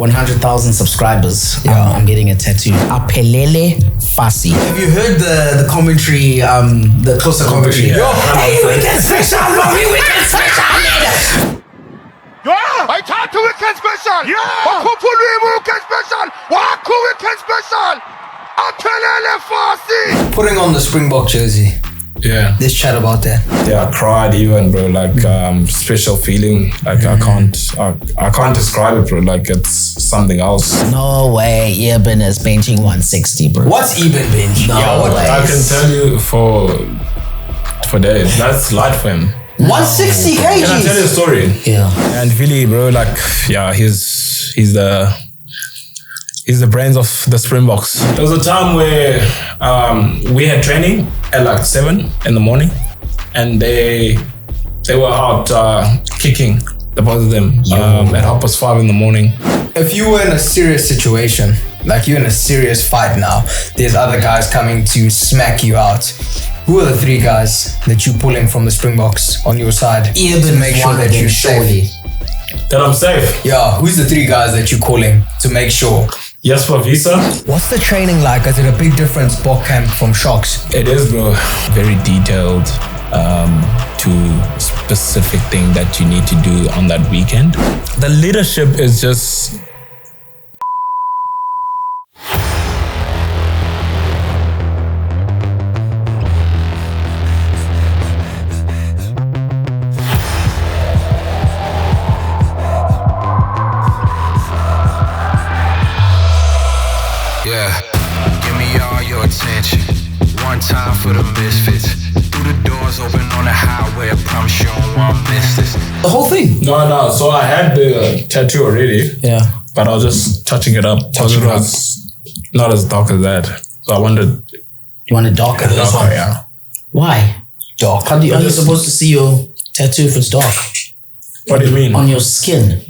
100,000 subscribers, I'm getting a tattoo. Aphelele Fassi. Have you heard the commentary, the closer commentary? Yeah. Hey, weekend special, mommy, weekend special. I talk to weekend special. Weekend special. Weekend special. Aphelele Fassi. Putting on the Springbok jersey. Yeah. Let's chat about that. Yeah, I cried even, bro. Like, special feeling. Like, I can't describe it, bro. Like, it's something else. No way, Eben is benching 160, bro. What's Eben bench? No way. I can tell you for days. That's light for him. 160 kgs. Can I tell you a story? Yeah. And Philly, bro, like, yeah, he's the brains of the Springboks. There was a time where we had training at like 7 in the morning, and they were out kicking, the both of them, at 5:30 in the morning. If you were in a serious situation, like you're in a serious fight now, there's other guys coming to smack you out. Who are the 3 guys that you pulling from the Springboks on your side Eben to make sure that you're safe? That I'm safe. Yeah, who's the 3 guys that you're calling to make sure? Yes, for Visa. What's the training like? Is it a big difference, Bok camp from Sharks? It is, bro. Very detailed to specific thing that you need to do on that weekend. The leadership is just... Yeah, give me all your attention. One time for the misfits. Through the doors open on the highway. I promise you don't want to miss this. The whole thing. No. So I had the tattoo already. Yeah. But I was just touching it up. Because it was not as dark as that. So I wanted... You want it darker? This one? Yeah. Why? Dark. How are you supposed to see your tattoo if it's dark? What do you mean? On your skin.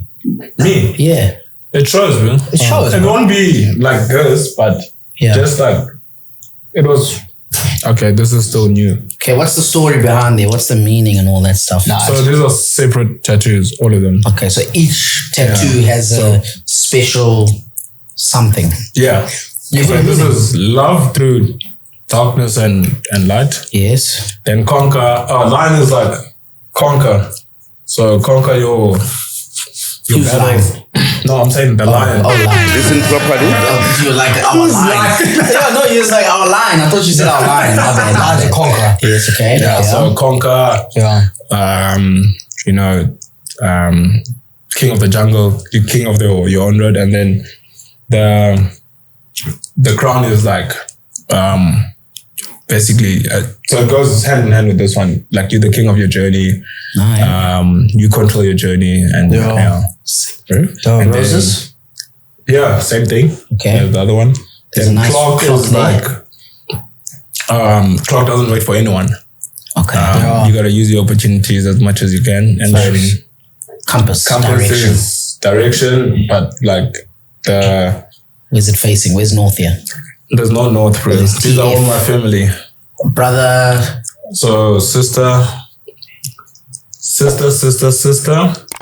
Me? Yeah. It shows, man. It shows. It won't be like this, but just like... It was... Okay, this is still new. Okay, what's the story behind it? What's the meaning and all that stuff? So these are separate tattoos, all of them. Okay, so each tattoo has a special something. Yeah. So this is love through darkness and light. Yes. Then conquer. Line is like conquer. So conquer your Who's battles. lying? No, I'm saying the lion. Oh, line. Listen properly. Oh, you were like our line. Yeah, no, you was like our line. I thought you said our line. My bad. Line's a conqueror. Yes, okay. Yeah. So conquer. Yeah. King of the jungle, you king of your own road, and then the crown is like basically so it goes hand in hand with this one. Like you're the king of your journey. Nice. You control your journey, and and Roses? Yeah, same thing. Okay. As the other one. There's Then a nice clock is there. like clock doesn't wait for anyone. Okay. You gotta use the opportunities as much as you can, and then Compass direction. is direction, but like Where's it facing? Where's north here? there's no north, bro. There's These are all TF. my family. Brother. So sister.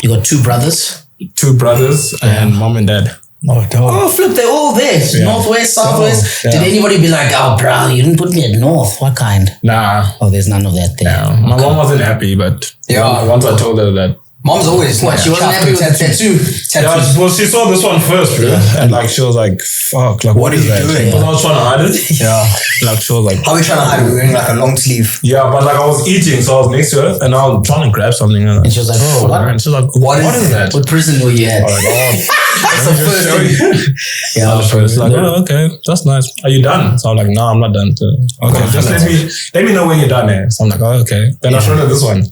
You got 2 brothers? 2 brothers and mom and dad. Oh, flip, they're all there. Yeah. Northwest, southwest. Yeah. Did anybody be like, oh, bro, you didn't put me at north? What kind? Nah. Oh, there's none of that there. Yeah. My mom wasn't happy, but once I told her that. Mom's always What, she wasn't happy with the tattoo? Yeah, well, she saw this one first, bro. And like she was like, fuck, like what is that? doing? But I was trying to hide it. Yeah. Like she was like, How are we trying to hide it? We're wearing like a long sleeve. yeah, but like I was eating, so I was next to her and I was trying to grab something. And she was like, oh, what? And she was like, what is that? What prison were you at? I was like, oh, That's the first thing. yeah, it's like, oh, okay, that's nice. Are you done? So I'm like, no, I'm not done. Okay, just let me know when you're done. So I'm like, oh, okay. Then I showed her this one.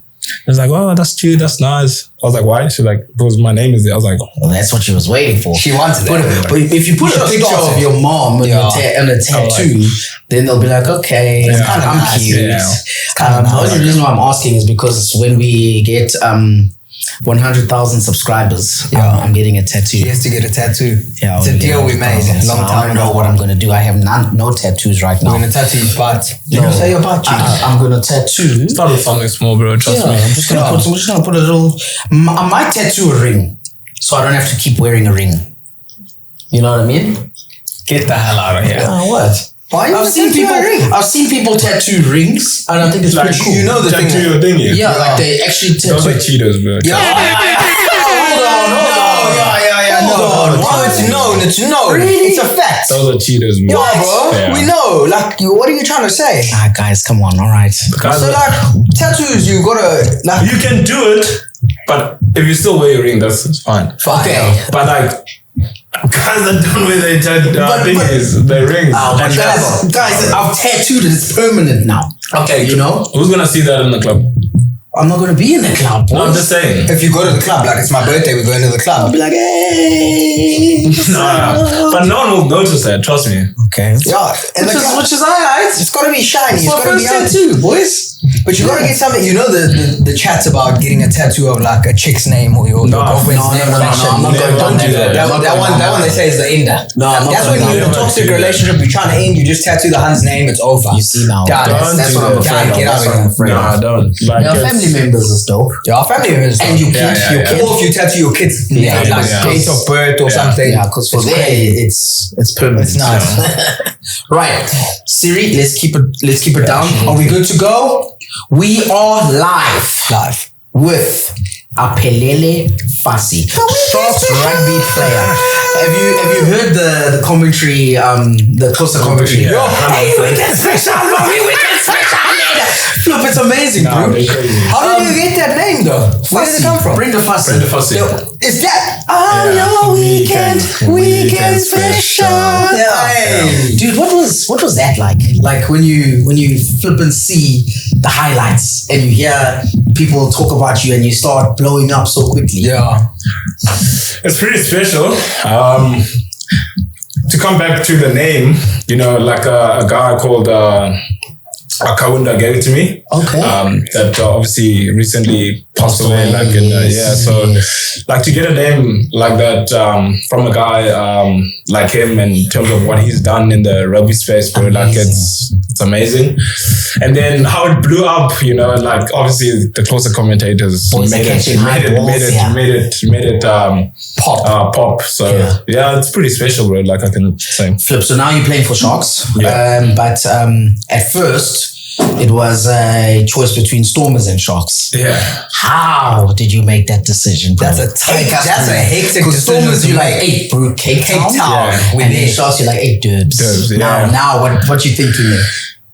It's like, oh, that's cute, that's nice. I was like, why? She's like, because my name is there. I was like, Well, that's what she was waiting for. She wanted it. But if you put a picture of your mom on a tattoo, then they'll be like, okay, it's kind of nice. cute. Yeah. The only reason why I'm asking is because when we get 100,000 subscribers, I'm getting a tattoo. She has to get a tattoo. Yeah, it's a deal we made a long I time don't know ago. what I'm going to do. I have no tattoos right now. We're going to tattoo his butt. You can say your butt cheeks. I'm going to tattoo. start with something small, bro. Trust me. I'm just going to put a little... I might tattoo a ring, so I don't have to keep wearing a ring. You know what I mean? Get the hell out of here. What? Why I've seen people tattoo rings, and I think it's pretty cool. You know the thing. Tattoo your thing, Yeah, like they actually tattoo. Those are cheaters, bro. Yeah. No. Really? It's a fact. Those are cheaters, bro. Yeah, bro. Yeah. We know. Like, what are you trying to say? Guys, come on, all right. Guys, So, like, tattoos, you gotta, like, you can do it, but if you still wear your ring, that's fine. okay. But like, guys that don't wear their their rings. Guys, I've tattooed it. It's permanent now. Okay, You know? who's gonna see that in the club? I'm not going to be in the club, boys. No, I'm just saying. If you go to the club, like, it's my birthday, we're going to the I'll club. be like, hey. No, but no one will notice that. Trust me. Okay. Yeah. And Which is alright. it's gotta be shiny. It's My gotta be first young. tattoo, boys. But you gotta get something. You know the chats about getting a tattoo of like a chick's name or your girlfriend's name. I'm not going Don't do that. That one they say is the ender. No, I'm not That's when going you're in a down. toxic Never do that. relationship. You're trying to end. You just tattoo the Hun's name. It's over. You see now. Done. Don't That's do what I'm that. afraid of. Get out of here. Nah, don't. Like, Your it's- family members is dope. Your family members. And you Yeah, keep yeah, your yeah. kid. Or if you tattoo your kid's name, Yeah, like yeah. date of birth or Yeah. something. Yeah, because for there it's permanent. It's nice. Right, Siri, let's keep it down. Are we good to go? We are live with Aphelele Fassi, Sharks rugby player. Have you heard the commentary? The closer commentary. Yeah. Hey, we can switch on, Bobby. We can switch on later. Flip, it's amazing, Nah, bro. they're crazy. How did you get that name though? Where did it come from? Brenda Fassi. Brenda Fassi. Is that? On your weekend special. Hey. Dude, what was that like? Like when you flip and see the highlights and you hear people talk about you and you start blowing up so quickly. Yeah. It's pretty special. To come back to the name, you know, like a guy called Kawunda gave it to me. Okay. That obviously recently passed away. Like so like to get a name like that from a guy like him in terms of what he's done in the rugby space, bro, like it's amazing. And then how it blew up, you know, like obviously the closer commentators Boys are catching high balls, made it pop. So yeah, it's pretty special, bro. Like I can say. Flip. So now you're playing for Sharks. Yeah. But at first it was a choice between Stormers and Sharks. Yeah. How did you make that decision, bro? That's a hectic Because decision. Stormers, to you're like, make. hey, bro, Cape Town. Yeah. And then Sharks, you're like, hey, Dubs. Dubs, yeah. Now, what you thinking there?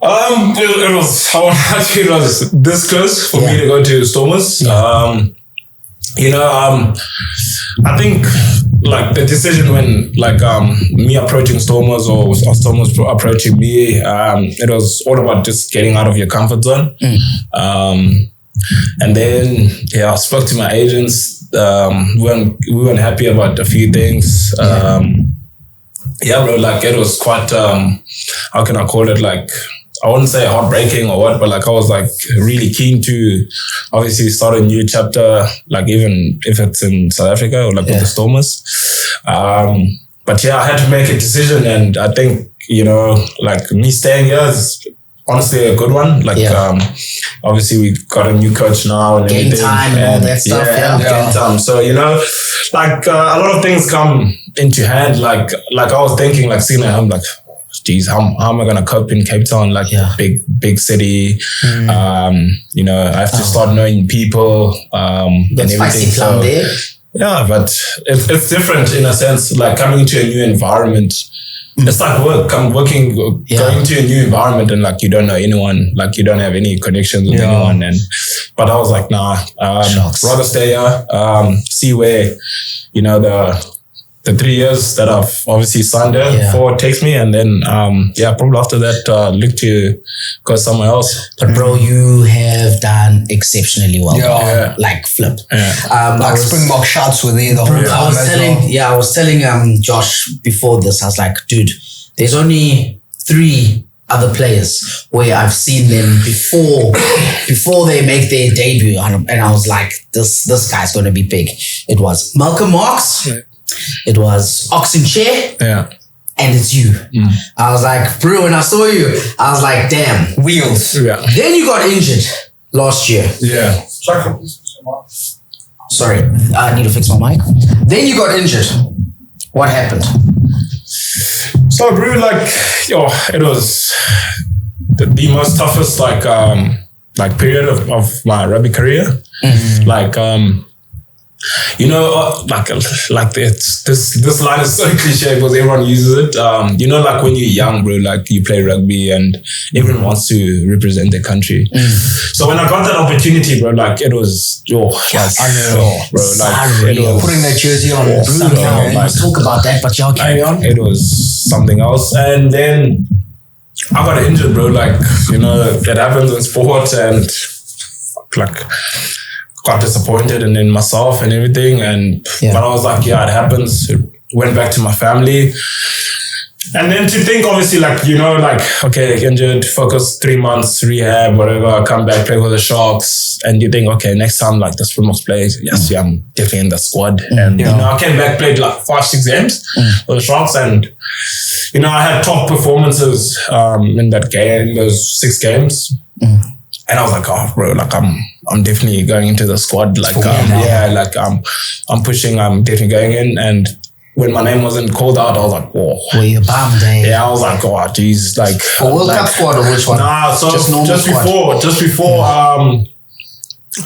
It was this close for me to go to Stormers. I think like the decision when like me approaching Stormers or Stormers approaching me, it was all about just getting out of your comfort zone. And then I spoke to my agents. We weren't happy about a few things. Bro, like it was quite how can I call it, like I wouldn't say heartbreaking or what, but like I was like really keen to obviously start a new chapter, like even if it's in South Africa or like with the Stormers. But I had to make a decision, and I think, you know, like me staying here is honestly a good one. Like obviously we got a new coach now and Game everything. time and all that stuff. Game time. So, you know, like a lot of things come into hand. Like I was thinking, like seeing I'm like, geez, how am I gonna cope in Cape Town? Like big city. You know, I have to start knowing people and everything. So there. yeah, but it's different in a sense. Like coming into a new environment, it's like work. Going to a new environment and like you don't know anyone, like you don't have any connections with anyone. But I was like, nah, rather stay here, see where, you know, the 3 years that I've obviously signed there for takes me, and then probably after that look to go somewhere else. But bro, you have done exceptionally well. Yeah. Like flip. Like Springbok shots were there the whole time. I was telling Josh before this, I was like, dude, there's only 3 other players where I've seen them before they make their debut, and I was like, this guy's gonna be big. It was Malcolm Marx. It was Oxen Chair. Yeah. And it's you. I was like, bro, when I saw you, I was like, damn. Wheels. Yeah. Then you got injured last year. Yeah. Sorry, I need to fix my mic. Then you got injured. What happened? So, bro, like, it was the most toughest, like period of my rugby career. Like, like it's this line is so cliche because everyone uses it. Like when you're young, bro, like you play rugby and everyone wants to represent their country. So when I got that opportunity, bro, like it was bro, like it was putting that jersey on. Let's talk about that, but y'all carry on. It was something else, and then I got injured, bro. Like it happens in sport, and like. Got disappointed and in myself and everything, but I was like, it happens. Went back to my family, and then to think, obviously, like okay, injured, focus 3 months, rehab, whatever, come back, play with the Sharks, and you think, okay, next time like the Springboks plays, I'm definitely in the squad, and I came back, played like 5-6 games with the Sharks, and I had top performances in that game, those 6 games. And I was like, oh, bro, like I'm definitely going into the squad. Like, I'm pushing. I'm definitely going in. And when my name wasn't called out, I was like, whoa. Were you bummed, eh? Yeah, I was like, oh, geez, like. For World Cup squad or which one? Nah, so just before.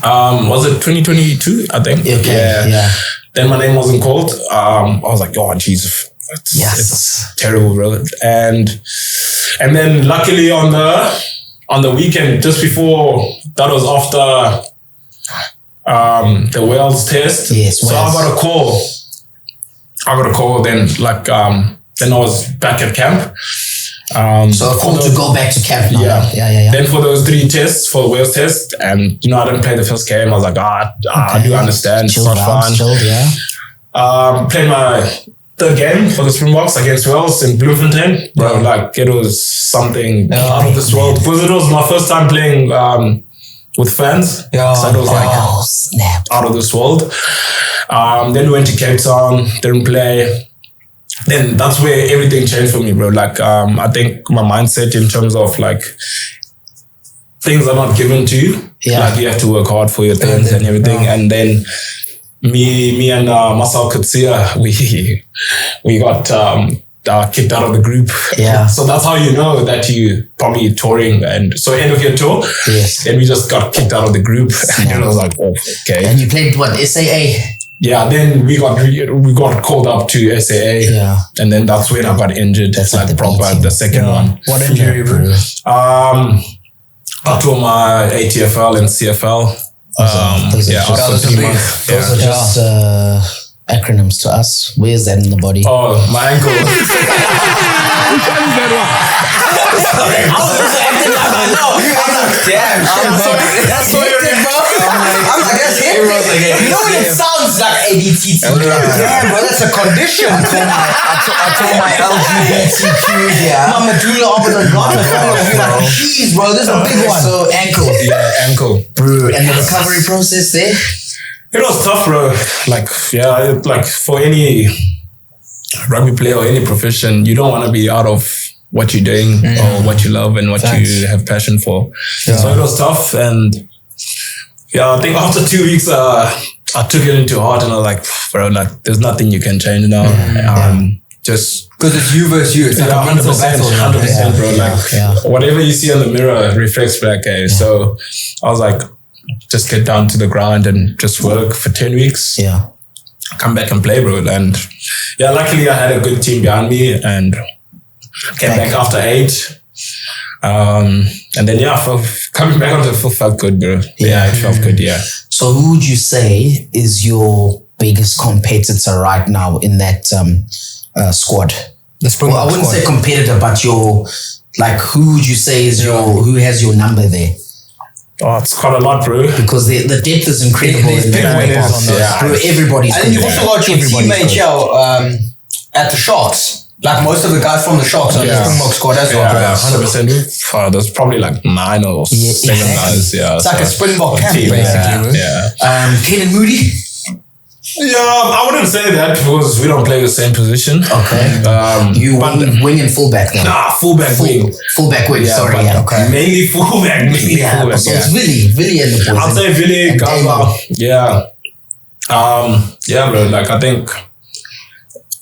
Was it 2022? I think. Okay. Yeah. Then my name wasn't called. I was like, oh, geez. It's terrible, bro. And then luckily on the weekend, just before, that was after the Wales test. Yes, so I got a call then, like, then I was back at camp. So a call to go back to camp now. Yeah. Then for those 3 tests, for the Wales test, and, I didn't play the first game. I was like, I do understand. It's not fun. Played my 3rd game for the Springboks against Wales in Bloemfontein. Bro, like, it was something out of this world. Because it was my first time playing with fans. Yeah. So it was like snap. Out of this world. Then we went to Cape Town, didn't play. Then that's where everything changed for me, bro. Like, I think my mindset in terms of like things are not given to you. Yeah. Like, you have to work hard for your things and everything. And then me and Marcel Kutsia, we got kicked out of the group. Yeah. So that's how you know that you probably touring. And so end of your tour, then we just got kicked out of the group. And I was like, oh, okay. And you played what, SAA? Yeah, then we got called up to SAA. Yeah. And then that's when I got injured. That's like the second one. What injury, bro? I tore my ATFL and CFL. Those are just acronyms to us. Where's that in the body? Oh, my ankle. Damn, that's so hectic, bro. I'm like, that's hectic. You know what it sounds like ADTT. Damn, bro, that's a condition. I told my LGBTQ, my medulla oblongata. Jeez, bro, this is a big one. So ankle. Yeah, ankle. Bro, and the recovery process there? It was tough, bro. Like, like for any rugby player or any profession, you don't want to be out of what you're doing or what you love and what you have passion for. Yeah. So it was tough, and I think after 2 weeks, I took it into heart, and I was like, bro, like, there's nothing you can change now. Just because it's you versus you. It's like 100%, bro. Like, whatever you see on the mirror reflects back. So I was like, just get down to the ground and just work for 10 weeks. Yeah. Come back and play, bro. And luckily I had a good team behind me and came back after 8. And then coming back onto the field felt good, bro. Yeah, it felt good, So who would you say is your biggest competitor right now in that squad? The Springbok I wouldn't squad. say competitor, but who would you say is who has your number there? Oh, it's quite a lot, bro. Because the depth is incredible. Bro, everybody's and you've also got your teammate at the Sharks. Like most of the guys from the Sharks are the Springbok squad as well. Yeah, 100%. There's probably like 9 or 7 guys. Yeah, it's like a Springbok camp, basically. Caden Moody? Yeah, I wouldn't say that because we don't play the same position. Okay. You wing and fullback then? Nah, fullback wing. Fullback wing, sorry. Okay. Mainly fullback. Fullback, so it's Willie and the boys. I'll say Willie, Gaza. Yeah. Bro, like I think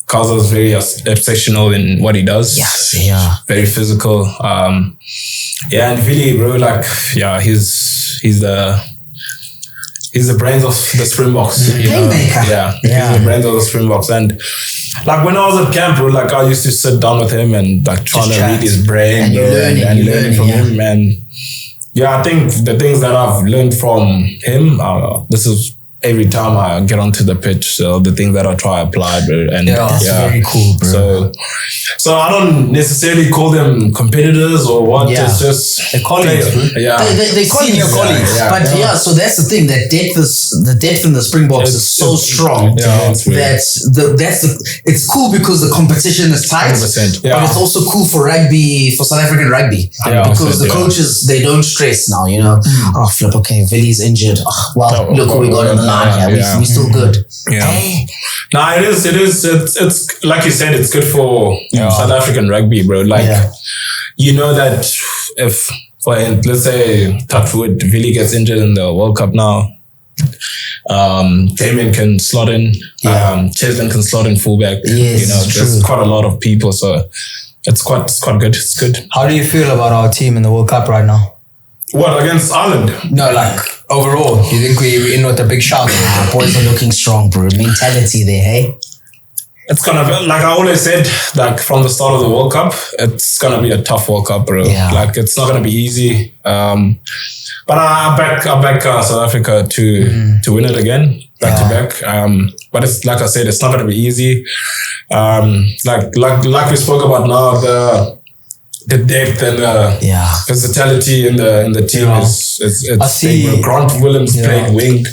Carlos is very exceptional in what he does. Yes, yeah. Very physical. Yeah, and Vili, bro, like, yeah, he's the brains of the Springboks. You know? Yeah, he's the brains of the Springboks. And like when I was at camp, bro, like I used to sit down with him and like trying to read his brain, and bro, learning from him. And yeah, I think the things that I've learned from him, this is every time I get onto the pitch, so the things that I try to apply, bro. And that's very cool, bro. So I don't necessarily call them competitors or what. It's just they're colleagues, bro. Yeah, they call senior colleagues. So that's the thing. That the depth in the Springboks is so strong it's cool because the competition is tight, but it's also cool for rugby, for South African rugby, because the coaches, they don't stress now. You know, oh flip, okay, Vili's injured. Oh, well, look who we got on the line here. We're still good. Yeah. Hey. No, it is. It's like you said. It's good for South African rugby, bro. Like you know that if, let's say, touch wood, Vili gets injured in the World Cup now, Damien can slot in, Cheslin can slot in fullback. Yes, you know, there's quite a lot of people, so it's quite good. It's good. How do you feel about our team in the World Cup right now? What, against Ireland? No, like overall, you think we're in with a big shout? Boys are looking strong, bro. Mentality there, hey? It's gonna be, like I always said, like from the start of the World Cup, it's gonna be a tough World Cup, bro. Yeah. Like it's not gonna be easy. But I back South Africa to win it again, back to back. But it's like I said, it's not gonna be easy. Like we spoke about now, the depth and the versatility in the team is I see big, bro. Grant Williams played wing.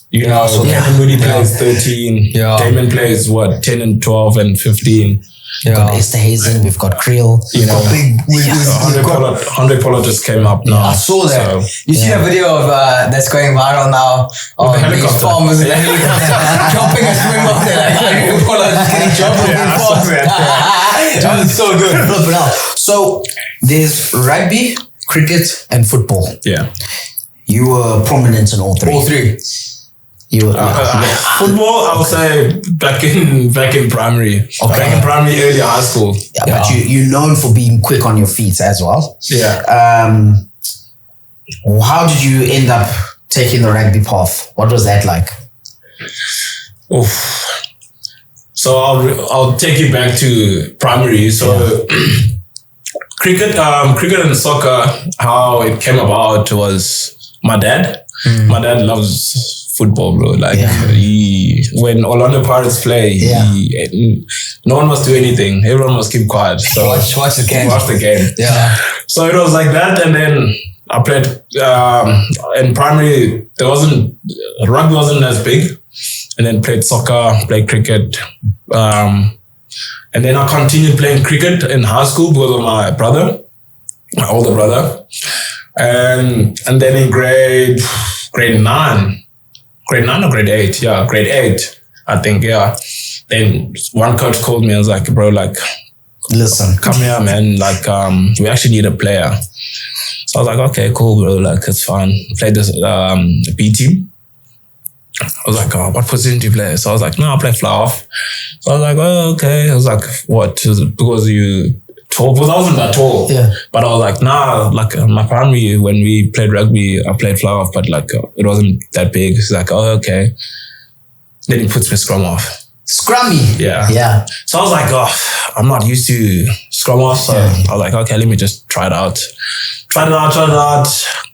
You know, Kevin Moody plays 13. Damon plays 10 and 12 and 15. We've got Esther Hazen, we've got Creel. You know, Andre Pollard just came up now. I saw that. So, you see a video of that's going viral now of these farmers in the helicopter jumping a Springbok. Andre Pollard just getting jumping That's so good. So there's rugby, cricket, and football. Yeah. You were prominent in all three. All three. You were, football, I would say back in primary. Okay. Back in primary, early high school. Yeah, but you're known for being quick on your feet as well. Yeah. How did you end up taking the rugby path? What was that like? Oof. So I'll take you back to primary. So cricket and soccer, how it came about was my dad. My dad loves football, bro. Like when Orlando Pirates play, no one must do anything. Everyone must keep quiet. So watch the game. Watch the game. Yeah. So it was like that, and then I played in primary. Rugby wasn't as big, and then played soccer, played cricket, and then I continued playing cricket in high school because of my brother, my older brother, and then in grade 9 or grade 8, grade 8, I think, Then one coach called me and was like, bro, like, listen, come here, man. Like, we actually need a player. So I was like, okay, cool, bro. Like, it's fine. Played this B team. I was like, oh, what position do you play? So I was like, no, I play fly off. So I was like, oh, okay. I was like, what? Because you tall? Because I wasn't that tall. Yeah. But I was like, nah, like my primary, when we played rugby, I played fly off, but like it wasn't that big. He's like, oh, okay. Then he puts me scrum off. Scrummy. Yeah. So I was like, oh, I'm not used to scrum off. So I was like, okay, let me just try it out. Tried it out.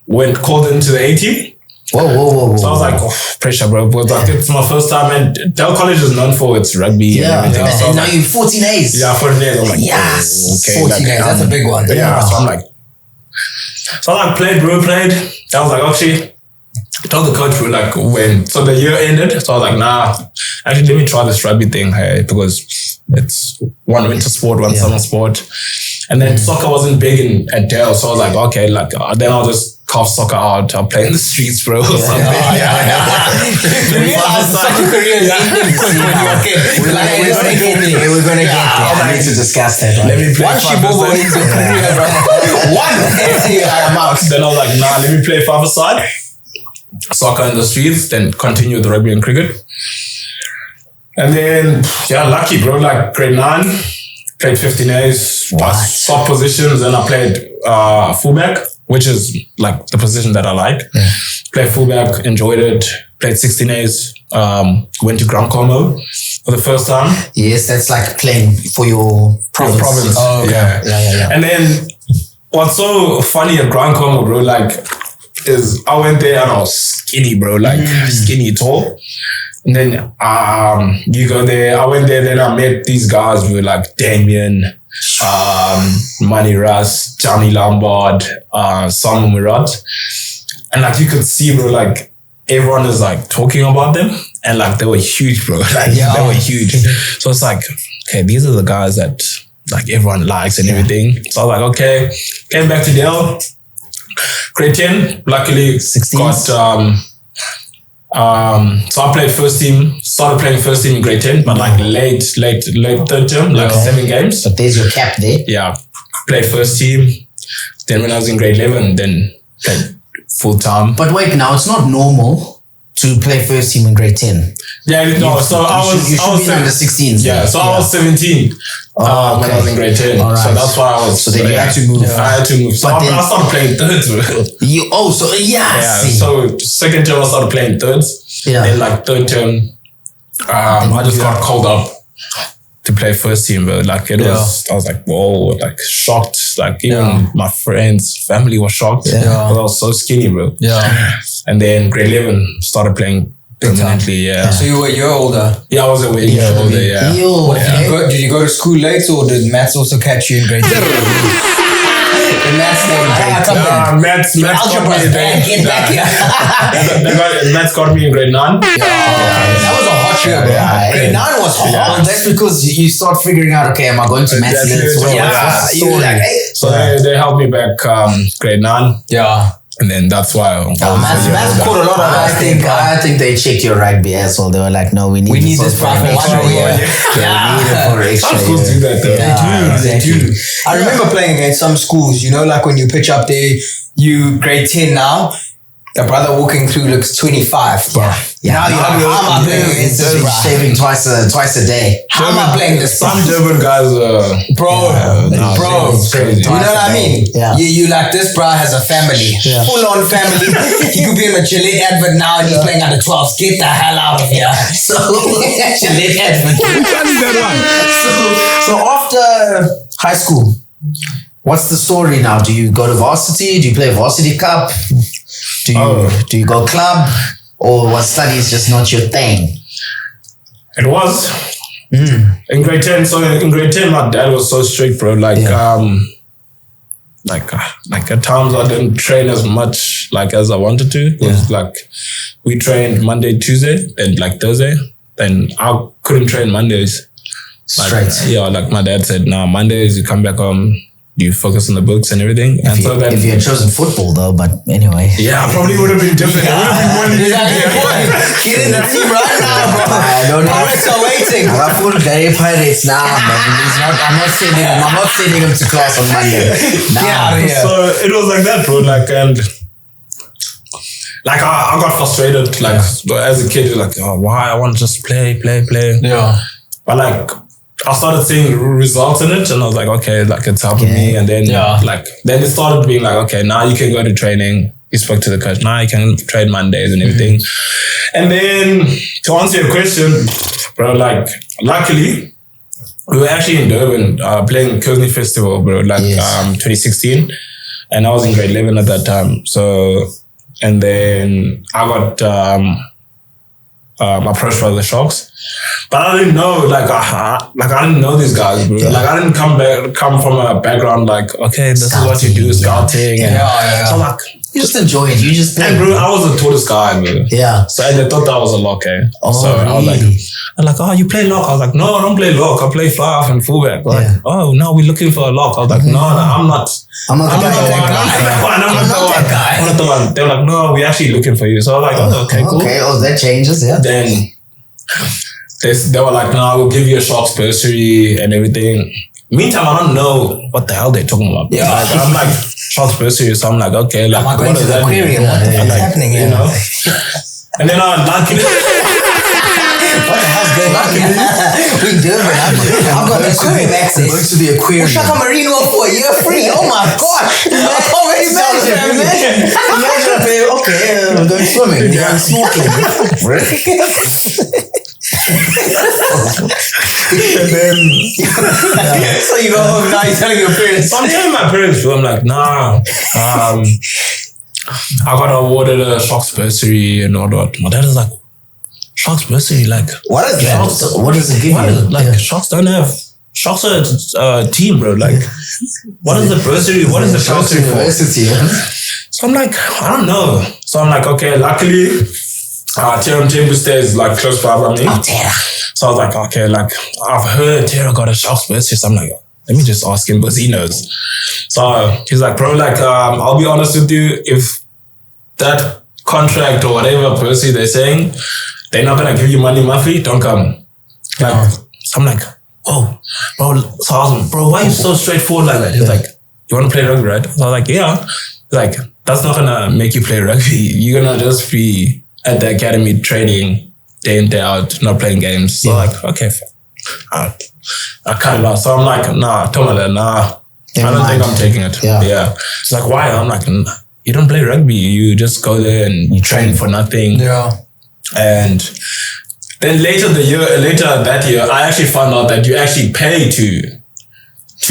Went called into the A team. Whoa. So I was like, oh, pressure, bro. But like, it's my first time, and Dell College is known for its rugby and everything. So and now you're 14 A's. Yeah, 14 A's. I'm like, yes. okay, 14 A's, that's a big one. Yeah. So I'm like, played. I was like, actually, I told the coach, like, so the year ended. So I was like, nah, actually, let me try this rugby thing, hey, because it's one winter sport, one summer sport. And then soccer wasn't big at Dell. So I was like, okay, like, then I'll just carve soccer out. I'll play in the streets, bro. Or something. Soccer career is we're gonna get there. I need to discuss that. Let me play Once you move on into your career, bro. I'm out. Then I was like, nah, let me play five-a-side. Soccer in the streets, then continue with the rugby and cricket. And then, lucky, bro. Like grade 9, played 15 A's, swap positions, and I played fullback, which is like the position that I like. Yeah. Played fullback, enjoyed it. Played 16 A's. Went to Grand Como for the first time. Yes, that's like playing for your province. Oh, okay. Yeah. And then what's so funny at Grand Como, bro, like, is I went there and I was skinny, bro, like skinny, tall. And then you go there. I went there, then I met these guys who were like Damien, Manny Russ, Johnny Lombard, Simon Murat. And like you could see, bro, like everyone is like talking about them. And like they were huge, bro. Like they were huge. So it's like, okay, these are the guys that like everyone likes and everything. So I was like, okay, came back to Dell. Grade 10, luckily 16s. got so I played first team, started playing first team in grade 10, but like late third term, like 7 games. But there's your cap there. Yeah. Played first team. Then when I was in grade 11, then played full time. But wait, now it's not normal to play first team in grade 10. Yeah, no, so I was be under 16s. Yeah, so I was 17 when I was in grade 10. All right. So that's why I was. So then you had to move. I had to move. So I started playing thirds. So second term I started playing thirds. Yeah. Then like third term, I just got called up to play first team, but like it was, I was like, whoa, like shocked. Like even my friends, family was shocked. Yeah. Because I was so skinny, bro. Yeah. And then grade 11 started playing permanently. Yeah. So you were a year older. Yeah, I was a year older. Yeah. Did you go to school late, or did maths also catch you in grade 10? The maths Maths got me in Maths got me in grade 9. That was a hot year, bro. Grade 9 was hot. Well, that's because you start figuring out, okay, am I going to maths as well? So they helped me back grade 9. Yeah. And then that's why Maths caught a lot of I think they checked your rugby as well. They were like, no, we need this for an extra year. Some schools do that though. They do. I remember playing against some schools, you know, like when you pitch up there, you grade 10 now, the brother walking through looks 25, bro. Yeah. Now you're like, how am I playing against this, bro? Shaving twice a day. How am I playing this? Some German guys, bro, it's crazy. You know what I mean? Yeah. You like, this bro has a family, full on family. He could be in a Gillette advert now and he's playing under 12s. Get the hell out of here. So Gillette advert. So after high school, what's the story now? Do you go to varsity? Do you play varsity cup? Do you go club? Or was studies just not your thing? It was. In grade 10, so in grade 10, my dad was so strict, bro. Like at times I didn't train as much like as I wanted to. It was like we trained Monday, Tuesday, and like Thursday. Then I couldn't train Mondays. Straight. Like my dad said, nah, Mondays you come back home, you focus on the books and everything. If you had chosen football though, but anyway. Yeah, probably would have been different. It would have been more Get in the team right now, bro. I don't know. Pirates are waiting. I got full day Pirates now, man. I'm not sending him to class on Monday. Nah. So it was like that, bro. Like, and like I got frustrated. Like as a kid, you're like, oh, why? I want to just play. Yeah. But like I started seeing results in it, and I was like, okay, like it's helping me. And then then it started being like, okay, now you can go to training. You spoke to the coach. Now you can train Mondays and everything. And then to answer your question, bro, like luckily we were actually in Durban playing Kersney Festival, bro, like 2016, and I was in grade 11 at that time. So and then I got approached by the Sharks. But I didn't know, like I didn't know these guys, bro. Like I didn't come from a background like, okay, this is what you do, scouting. So like, you just enjoy it. You just and bro, I was the tallest guy, bro. Yeah. So and they thought that was a lock, eh? Oh, so I was like, oh, you play lock? I was like, no, I don't play lock. I play fly off and fullback. Like, oh no, we're looking for a lock. I was like, no, I'm not. I'm not that guy. They were like, no, we're actually looking for you. So I was like, oh, okay, cool. Okay, that changes, yeah. Then they were like, no, we'll give you a Sharks bursary and everything. Meantime, I don't know what the hell they're talking about. Yeah. Like, I'm like, Sharks bursary, so I'm like, okay, like, I'm going to the aquarium. What the hell is happening here? You know? And then what the hell's going on? Luckily, got the aquarium access. Going to the aquarium. Shaka Marino for a year free. Oh my gosh. Imagine. Okay, I'm going swimming. I'm going snorkeling. And then So you go home now, you're telling your parents. so I'm telling my parents, bro, I'm like, nah. I got awarded a Sharks bursary and all that. My dad is like, Sharks bursary? Like, What is that? What does it give you? like, Sharks don't have. Sharks are a team, bro. Like, what is the bursary? What is the bursary for? University. So I'm like, I don't know. So I'm like, okay, luckily, Terum Tembu stays like close by me. So I was like, okay, like, I've heard Tera got a Sharks bursary. So I'm like, let me just ask him because he knows. So he's like, bro, like, I'll be honest with you, if that contract or whatever bursary they're saying, they're not gonna give you money monthly, don't come. Like, so I'm like, oh, bro. So I was like, bro, why are you so straightforward like that? He's like, you want to play rugby, right? So I was like, yeah. He's like, that's not gonna make you play rugby. You're gonna just be at the academy training day in, day out, not playing games. So like, okay, I cut it off. So I'm like, nah, I told my dad, nah, I don't think I'm taking it. Yeah. It's like, why? I'm like, you don't play rugby. You just go there and you train for nothing. Yeah. And then later that year, I actually found out that you actually pay to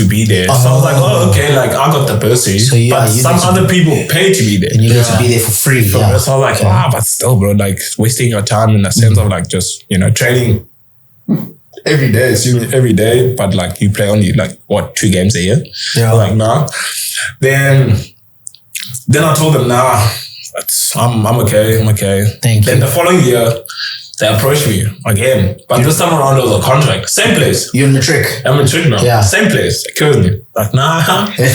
be there. So I was like, oh, okay, like I got the bursary. So but some other people pay to be there. And you get to be there for free. So I was like, wow, but still, bro, like wasting your time in the sense of like just, training every day, assuming every day, but like you play only like 2 games a year. Yeah. I was like, nah. Then I told them, nah, I'm okay. Thank Then you. the following year, they approached me again. But this time around it was a contract. Same place. You're in the trick. I'm in trick now. Yeah. Same place. Currently. Like, nah. You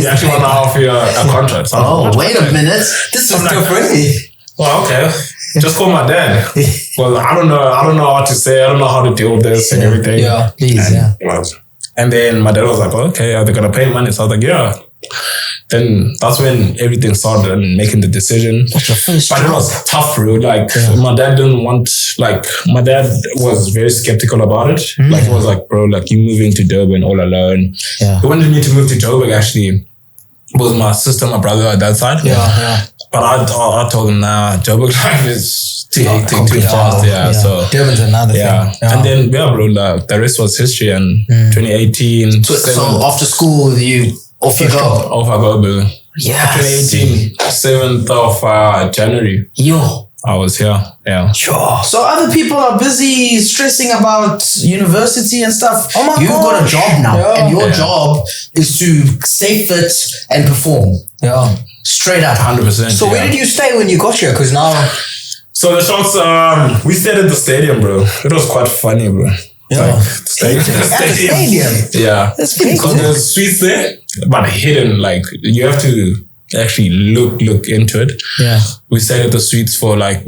actually want to offer you a contract. So Oh, wait a minute. This is different. Well, okay. Just call my dad. Well, I don't know what to say. I don't know how to deal with this and everything. Yeah. Please, And then my dad was like, okay, are they going to pay money? So I was like, yeah. Then that's when everything started and making the decision. That's your first But job. it was tough, bro. Like, my dad my dad was very skeptical about it. Like, he was like, bro, like, you moving to Durban all alone. Yeah. He wanted me to move to Joburg, actually. It was my sister, my brother at that side. Yeah. But I told him, nah, Joburg life is too hectic, too fast. Yeah. So, Durban's another thing. yeah. And then, bro, like, the rest was history. And 2018. So after school, off you go. Off I go, bro. Yeah. 2018, 7th of January. Yo. I was here. Yeah. Sure. So other people are busy stressing about university and stuff. Oh my You've got a gosh. job now. Yeah. And your job is to stay fit and perform. Yeah. Straight up. 100%. So where did you stay when you got here? Because now... So the Sharks, we stayed at the stadium, bro. It was quite funny, bro. Yeah. Like, stadium. Yeah. That's pretty Because cool. there's suites there, but hidden. Like, you have to actually look into it. Yeah. We stayed at the suites for like,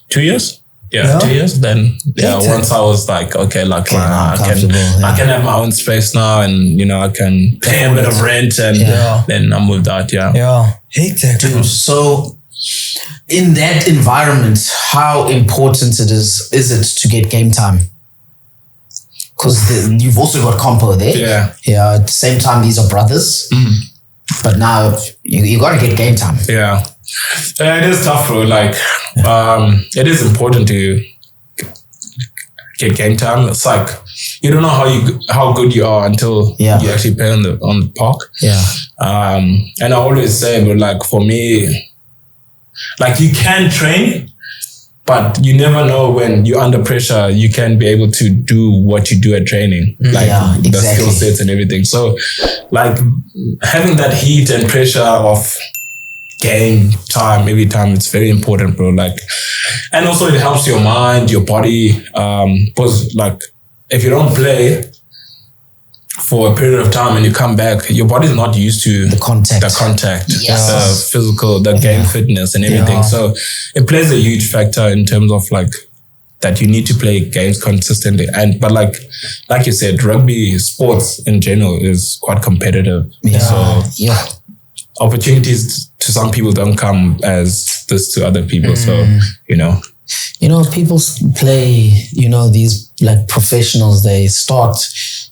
2 years? Yeah, 2 years. Then, Hated. once I was like, okay, like, I comfortable, can have my own space now and, I can pay a bit of rent and then I moved out, Yeah. Hectic. Dude, so in that environment, how important is it to get game time? Because you've also got compo there. Yeah. Yeah. At the same time, these are brothers. But now you got to get game time. Yeah. It is tough, bro. Like, it is important to get game time. It's like, you don't know how good you are until you actually play on the park. Yeah. And I always say, but like, for me, like, you can train, but you never know when you're under pressure, you can be able to do what you do at training. Like, the skill sets and everything. So, like, having that heat and pressure of game time every time, it's very important, bro. Like, and also it helps your mind, your body. Because, like, if you don't play for a period of time and you come back, your body's not used to the contact, the physical, the game fitness and everything. Yeah. So it plays a huge factor in terms of like that you need to play games consistently. But like you said, rugby sports in general is quite competitive. So opportunities to some people don't come as this to other people. So, people play, these like professionals, they start.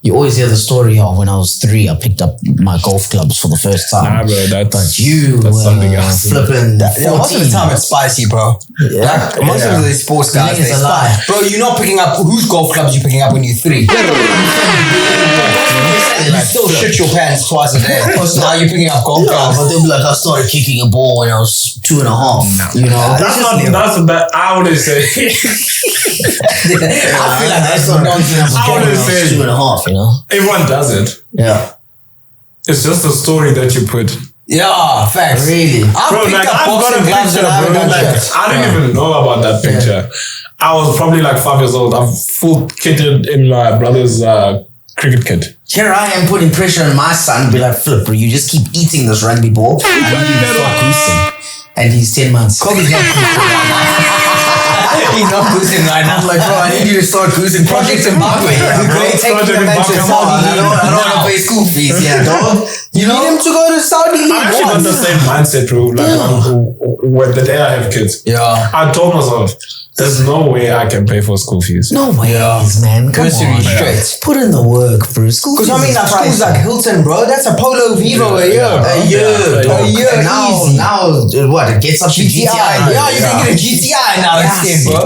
You always hear the story of when I was 3, I picked up my golf clubs for the first time. Nah, bro, But you that's were something else. flipping 14. Most of the time it's spicy, bro. Like, most of the sports guys, think they it's a lie. spice. Bro, you're not picking up, whose golf clubs you picking up when you're 3? You still shit your pants twice a day. Now you're picking up golf Yeah, clubs. but they'll be like, I started kicking a ball when I was 2.5. You know, That's that. I wouldn't say. I feel like that's not nonsense. I wouldn't say. 2.5. You know. Everyone does it. Yeah. It's just a story that you put. Yeah, facts. Really? I've Bro, picked like, up I've got boxing a gloves picture, and I haven't bro. done Like, shit. I didn't even know about that picture. I was probably like 5 years old. I'm full kitted in my brother's cricket kit. Here I am putting pressure on my son. Be like, Flip, bro, you just keep eating this rugby ball. I need you to start goosing. And he's 10 months. Kobe's not goosing right now. He's not goosing right now. I'm like, bro, I need you to start goosing. Project Zimbabwe. We're taking Project him back to Zimbabwe. Saudi. I don't want to pay school fees. Yeah, dog. You need him to go to Saudi League I actually got the same mindset, bro. Like, when the day I have kids. Yeah. I told myself, there's no way I can pay for school fees. No ways, man. Come Bursary on. straight. Put in the work, bro. School Because I mean, like schools like Hilton, bro, that's a Polo Vivo a year, bro. a year, dog. A year, And now, easy. now, what? It gets up to GTI. GTI. Yeah, you can get a GTI now instead, bro.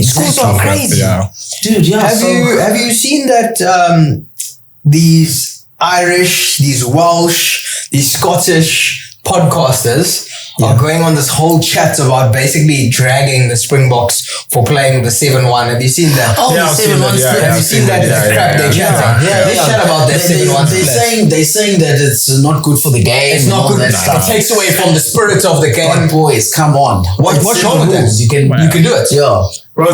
Schools are crazy. Yeah. Dude, yeah. Have you seen that these Irish, these Welsh, these Scottish podcasters are going on this whole chat about basically dragging the Springboks for playing the 7-1. Have you seen that? Oh, Yeah, the I've seen 7-1 that, yeah, split. yeah, Have you I've seen seen that? that, This crap they're chatting. They chat about their 7-1 split. They're saying that it's not good for the game. It's not and all good. that It stuff. takes away from the spirit of the game. But boys, come on. What's It's wrong with that? rules. You can do it. Yeah. Bro,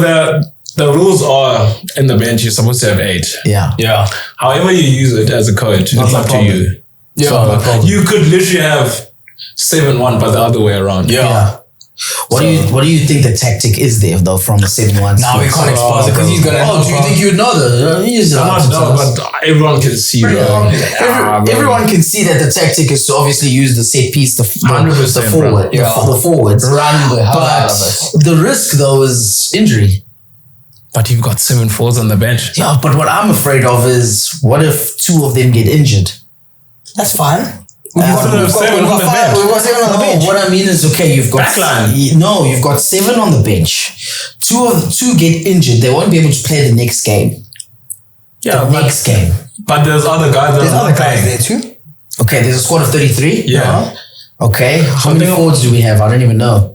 the rules are in the bench, you're supposed to have 8. Yeah. Yeah. However you use it as a coach, Not it's my up to problem. you. Yeah, So, no problem. you could literally have 7-1, but the other way around. Yeah. What do you think the tactic is there though from the 7-1? Now we can't expose it because he's gonna. Oh, do you think you'd know that? He's I'm not dumb, but everyone can see, bro. Everyone can see that the tactic is to obviously use the set piece, the 100%, forward, bro. the forwards. Run the hell But out of it. the risk though is injury. But you've got 7 4s on the bench. Yeah, but what I'm afraid of is what if 2 of them get injured? That's fine. We've got 7 on the bench. We've got 7 on the No, bench. what I mean is, okay, you've got Backline. you've got 7 on the bench. 2 get injured. They won't be able to play the next game. Yeah, The next game. but there's other guys that There's are other not guys playing. there too. Okay, there's a squad of 33. Yeah. Okay, how So many think of- forwards do we have? I don't even know.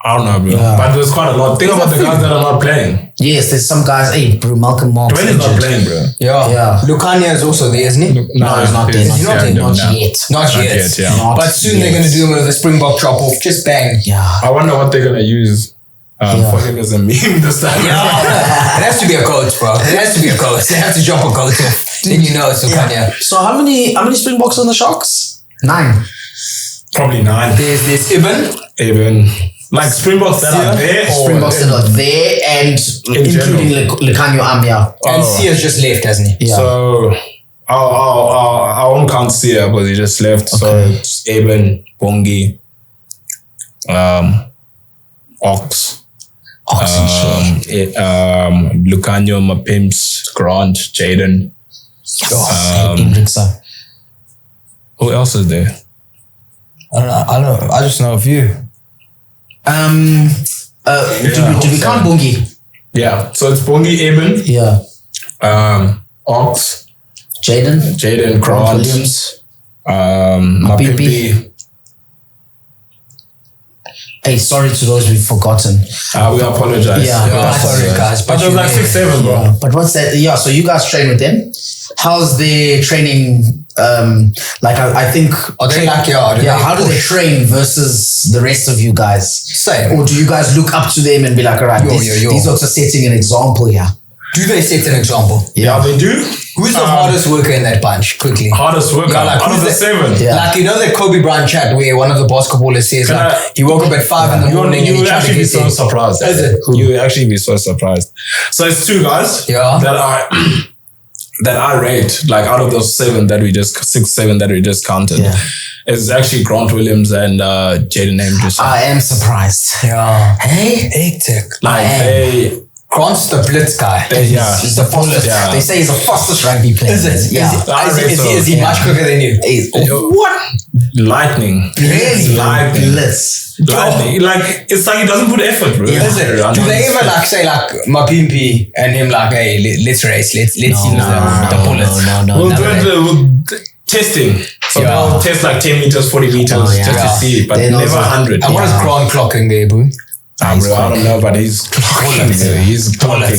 I don't know, bro. Yeah. But there's quite a lot. Think about the guys that are not playing. Yes, there's some guys. Hey, bro, Malcolm Marks Dwayne is not injured. playing, bro. Yeah. Lucania is also there, isn't he? No, he's not there. He's not there. Not no. yet. Not Not yet. yet, yeah. Not But soon they're yet. going to do him with a Springbok drop off. Just bang. Yeah. I wonder what they're going to use for him as a meme this time. It has to be a coach, bro. It has to be a coach. They have to drop a coach off. Then you know it's Lucania. So how many Springboks on the Sharks? 9. Probably 9. There's Ibn. Even. Like Springboks that are there. Or Springboks that are there and including Lekanyo Amya. And Sia's just left, hasn't he? Yeah. So I won't count Sia because he just left. So it's Eben, Bongi, Ox, Lucanio, Mapimps, Grant, Jaden. Hendrickson. Who else is there? I don't know. I just know a few. Did we count Bungi? Yeah. So it's Bongi, Eben, Yeah. Ox, Jaden Grant, Williams. Mapimpi. Hey, sorry to those we've forgotten. We apologize. Yeah, sorry, guys. But there's like 6, 7, bro. But what's that? Yeah, so you guys train with them. How's their training? Like I think. Are they like, Yeah, how do they train versus the rest of you guys? Same. Or do you guys look up to them and be like, all right, Yo. these folks are setting an example here? Do they set an example? Yeah, they do. Who's the hardest worker in that bunch? Quickly. Hardest worker Yeah, like, out of who's the the- 7. Yeah. Like, you know that Kobe Bryant chat where one of the basketballers says, Can like, I- he woke up at 5 in the morning and You he would tried to actually be get so in. surprised. Is it? You would actually be so surprised. So it's 2 guys Yeah. that are that I rate, like out of those 7 that we just 6, 7 that we just counted. Yeah. It's actually Grant Williams and Jaden Hendrickson. I am surprised. Yeah. Hey? Hectic. Like Grant's the blitz guy. He's the fastest. Yeah. They say he's the fastest rugby player. Is it? Yeah. Is he much quicker than you? What? Lightning. Really? Lightning. Bliss. Lightning. Like, it's like he doesn't put effort, bro. Is it? Do they ever like say like Mapimpi and him like, hey, let's race, let's use the bullets? No. We'll testing. So they'll test like 10 meters, 40 meters just to see, but never 100. And what is Grant clocking there, boo? Bro, I don't know, but he's clocking. He's clocking.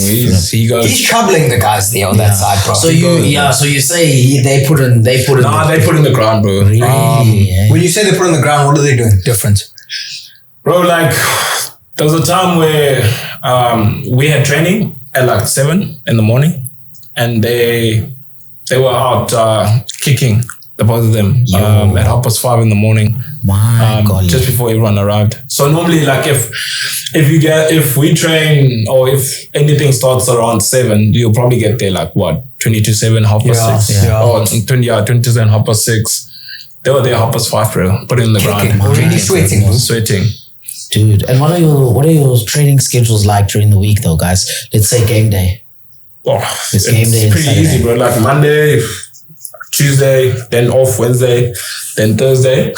He goes. He's troubling the guys there on that side, bro. So you say they put in. They put in the ground, bro. Really? When you say they put on the ground, what are they doing different? Bro, like there was a time where we had training at like 7 in the morning, and they were out kicking, the both of them, at 5:30 in the morning. My God. Just before everyone arrived. So normally, like if we train or if anything starts around 7, you'll probably get there like what 20 to 7, 6:30, or 20 to 7, 6:30. They were there 5:30, bro. Put it in the ground. Already sweating. Sweating. Dude, and what are your training schedules like during the week though, guys? Let's say game day. Oh, It's game day and pretty Saturday. easy, bro. Like Monday, Tuesday, then off Wednesday, then Thursday,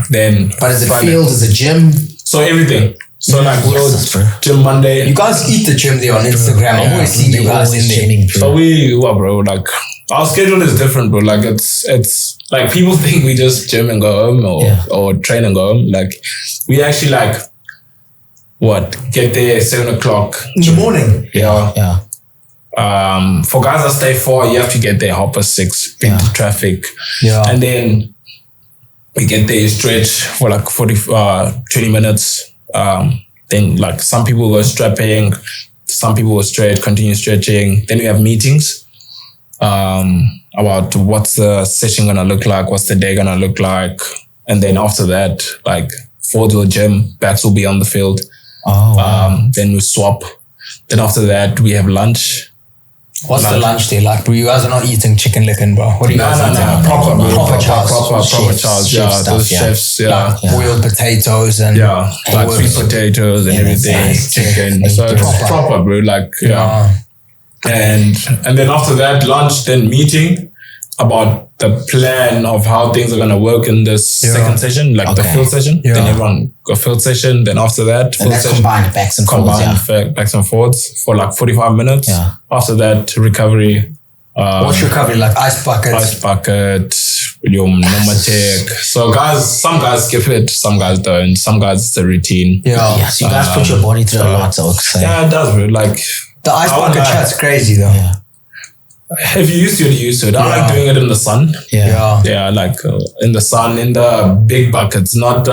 then But is it Friday. field? Is it gym? So everything. So like we'll Yes, bro. gym Monday. You guys eat the gym there on Instagram. I've always seen you guys in there. gymming, bro. So bro, like our schedule is different, bro. Like it's like people think we just gym and go home or train and go home. Like we actually get there 7 o'clock In the morning. Yeah. For guys that stay 4, you have to get there 6:30, beat the traffic. Yeah. And then we get there, stretch for like 20 minutes. Then like some people were strapping, some people were straight, continue stretching. Then we have meetings about what's the session gonna look like, what's the day gonna look like. And then after that, like forwards will gym, backs will be on the field. Then we swap. Then after that, we have lunch. What's the lunch day like, bro? You guys are not eating chicken licken, bro. What are you guys eating? Proper Chefs, chows, chef stuff, those chefs, Like boiled potatoes and like sweet potatoes and everything, nice. chicken. It's So it's proper. proper, bro. Like and then after that lunch, then meeting about the plan of how things are gonna work in this second session, like the field session. Then everyone go field session. Then after that, field And that's session. combined backs and forwards. Backs and forwards for like 45 minutes. Yeah. After that, recovery. what's recovery like? Ice buckets. Ice bucket, your pneumatic. So some guys skip it, some guys don't. Some guys it's a routine. Yeah. So you guys put your body through a lot, so say. Yeah, it does, bro. Like The ice bucket chat's crazy though. Yeah. if you used to it, you used to it. I like doing it in the sun. Yeah. Yeah, like in the sun, in the big buckets, not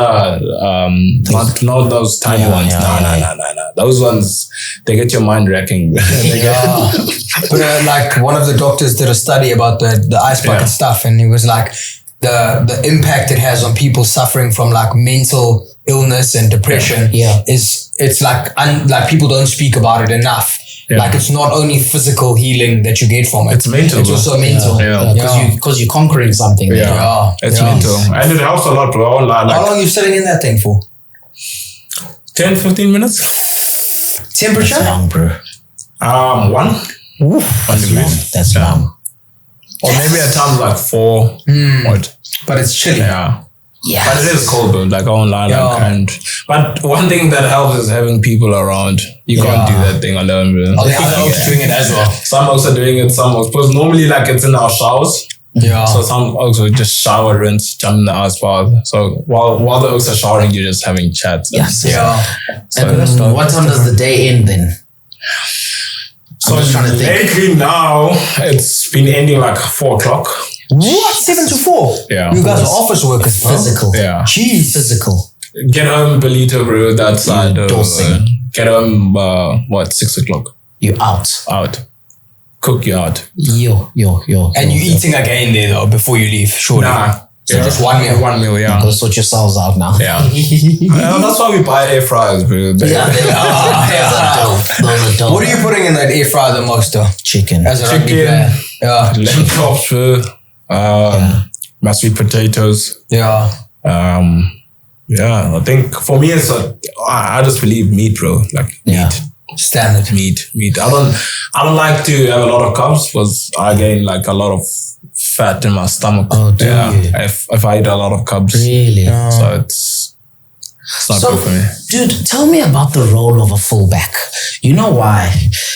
those tiny ones. No. Those ones, they get your mind wrecking. But like one of the doctors did a study about the ice bucket stuff, and it was like the impact it has on people suffering from like mental illness and depression. It's like people don't speak about it enough. Like it's not only physical healing that you get from it. It's mental. It's also mental. Because you're conquering something. It's mental. And it helps a lot, bro. Like how long are you sitting in that thing for? 10, 15 minutes? Temperature? That's long, bro. 1 degree. That's long. Or maybe at times like 4. But it's chilly. Yeah. But it is cold, bro. Like I won't lie. But one thing that helps is having people around. You can't do that thing alone, bro. Are the other oaks doing it as well? Some oaks are doing it, some oaks. Because normally like it's in our showers. So some oaks will just shower, rinse, jump in the ice bath. So while the oaks are showering, you're just having chats. Yes. So And what time does the day end then? So I'm just trying to think. lately now, it's been ending like 4 o'clock. What? 7 to 4? Yeah. You guys are office workers, bro. Physical. Yeah. Jeez. Physical. Get home, Belito, bro. That side. Dosing. Get home, 6 o'clock. You out. Out. Cook you out. Yo. And you eating again there though before you leave, surely. Nah. So just one meal. 1 meal, yeah. Go sort yourselves out now. Yeah. That's why we buy air fryers, bro. Those are dope. What are you putting in that air fryer the most though? Chicken. As a rugby player. Yeah. Lamb chops, mashed sweet potatoes. Yeah. I think for me, I just believe meat, bro. Like meat. Standard. Meat. I don't like to have a lot of carbs because I gain like a lot of fat in my stomach. Oh, do you? If I eat a lot of carbs. Really? So it's not good for me. Dude, tell me about the role of a fullback. You know why?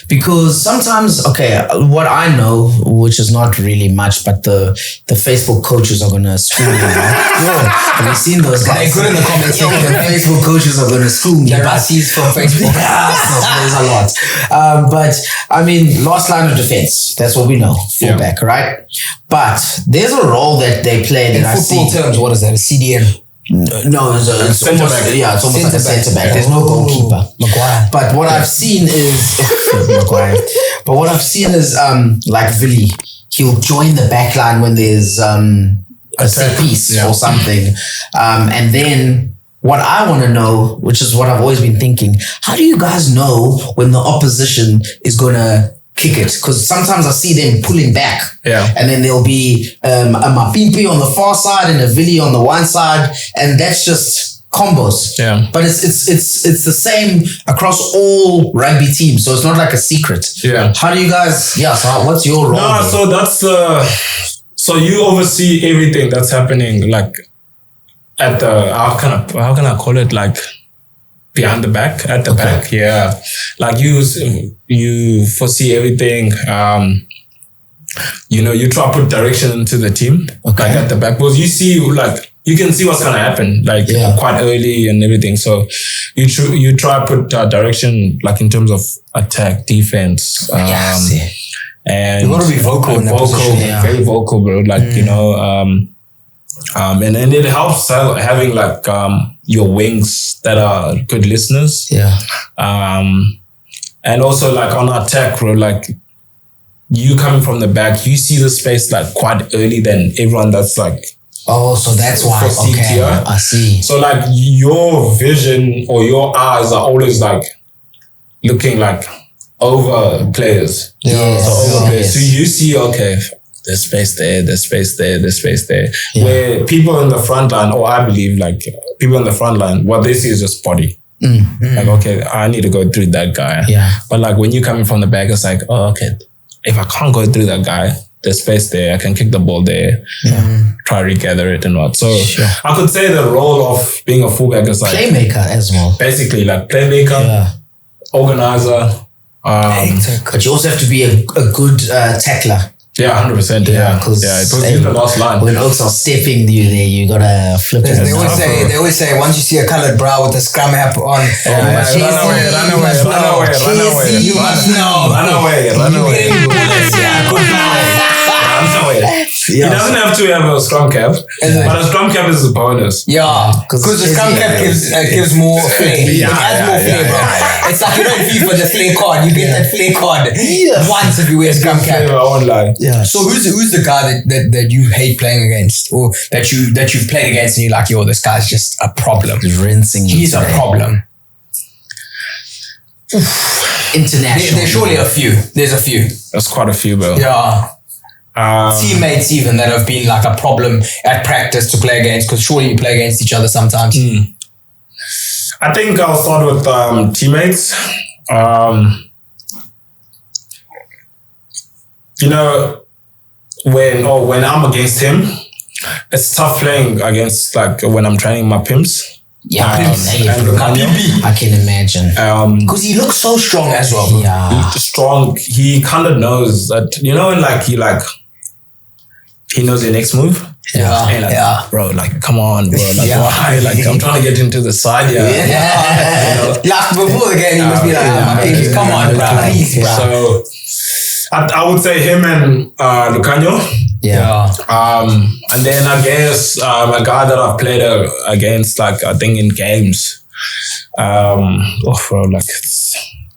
Because sometimes, what I know, which is not really much, but the Facebook coaches are gonna school me. Have you seen those guys? They're good in the comment section. The Facebook coaches are gonna school me. The Rassies from Facebook. There's a lot. But I mean, last line of defense. That's what we know. Fullback, right? But there's a role that they play that I see. In football terms, what is that? A CDM? No, it's almost it's almost like a centre back. There's no goalkeeper. Maguire. But what I've seen is Maguire. But what I've seen is like Villy. He'll join the back line when there's a set piece or something. And then what I want to know, which is what I've always been thinking, how do you guys know when the opposition is gonna kick it? Because sometimes I see them pulling back, and then there'll be a Mapimpi on the far side and a Villy on the one side, and that's just combos. Yeah. But it's the same across all rugby teams, so it's not like a secret. Yeah. How do you guys? So what's your role? No, so that's so you oversee everything that's happening, like at the how can I call it, like behind the back, at the back, like you foresee everything. You try to put direction into the team, like at the back, because you see, like you can see what's gonna happen, like quite early and everything. So you try to put direction, like in terms of attack, defense, and you want to be vocal in that position, very vocal, bro. Like and it helps having like your wings that are good listeners. And also like on attack, bro, like you coming from the back, you see the space like quite early than everyone that's like. Oh, so that's why. Okay, I see. So like your vision or your eyes are always like looking like over players. So you see, there's space there, there's space there, there's space there. Where people in the front line, or I believe like people in the front line, what they see is just body. Like, I need to go through that guy. But like when you're coming from the back, it's like, if I can't go through that guy, there's space there, I can kick the ball there, try to regather it and what. So I could say the role of being a fullback is like playmaker as well. Basically like playmaker, organizer. But you also have to be a good tackler. 100%. Because it was in the last line. When Oaks are stepping you there, you gotta flip it. They always say once you see a coloured brow with a scrum hat on, run away. He doesn't have to have a scrum cap, but a scrum cap is a bonus. Because the scrum cap gives more flair. It adds more flair, bro. It's like, if you for the flair card, you get that flair card once if you wear a scrum cap. So who's the guy that you hate playing against, or that you've played against and you're like, this guy's just a problem. He's rinsing. He's a problem. International. There's surely a few. There's a few. There's quite a few, bro. Teammates even that have been like a problem at practice to play against, because surely you play against each other sometimes. I think I'll start with teammates. When I'm against him, it's tough playing against, like when I'm training my pimps. I can imagine. Because he looks so strong as well. He's strong. He kind of knows that, he knows your next move. Bro, like, come on, bro. Like, why? Like, I'm trying to get into the side here. Like, before the game, he must be like, come on, bro. Please, bro. So, I would say him and Lucanio. And then I guess a guy that I've played against, like, I think in games. Bro, like,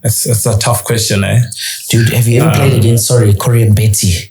it's a tough question, eh? Dude, have you ever played against, Korean Betty?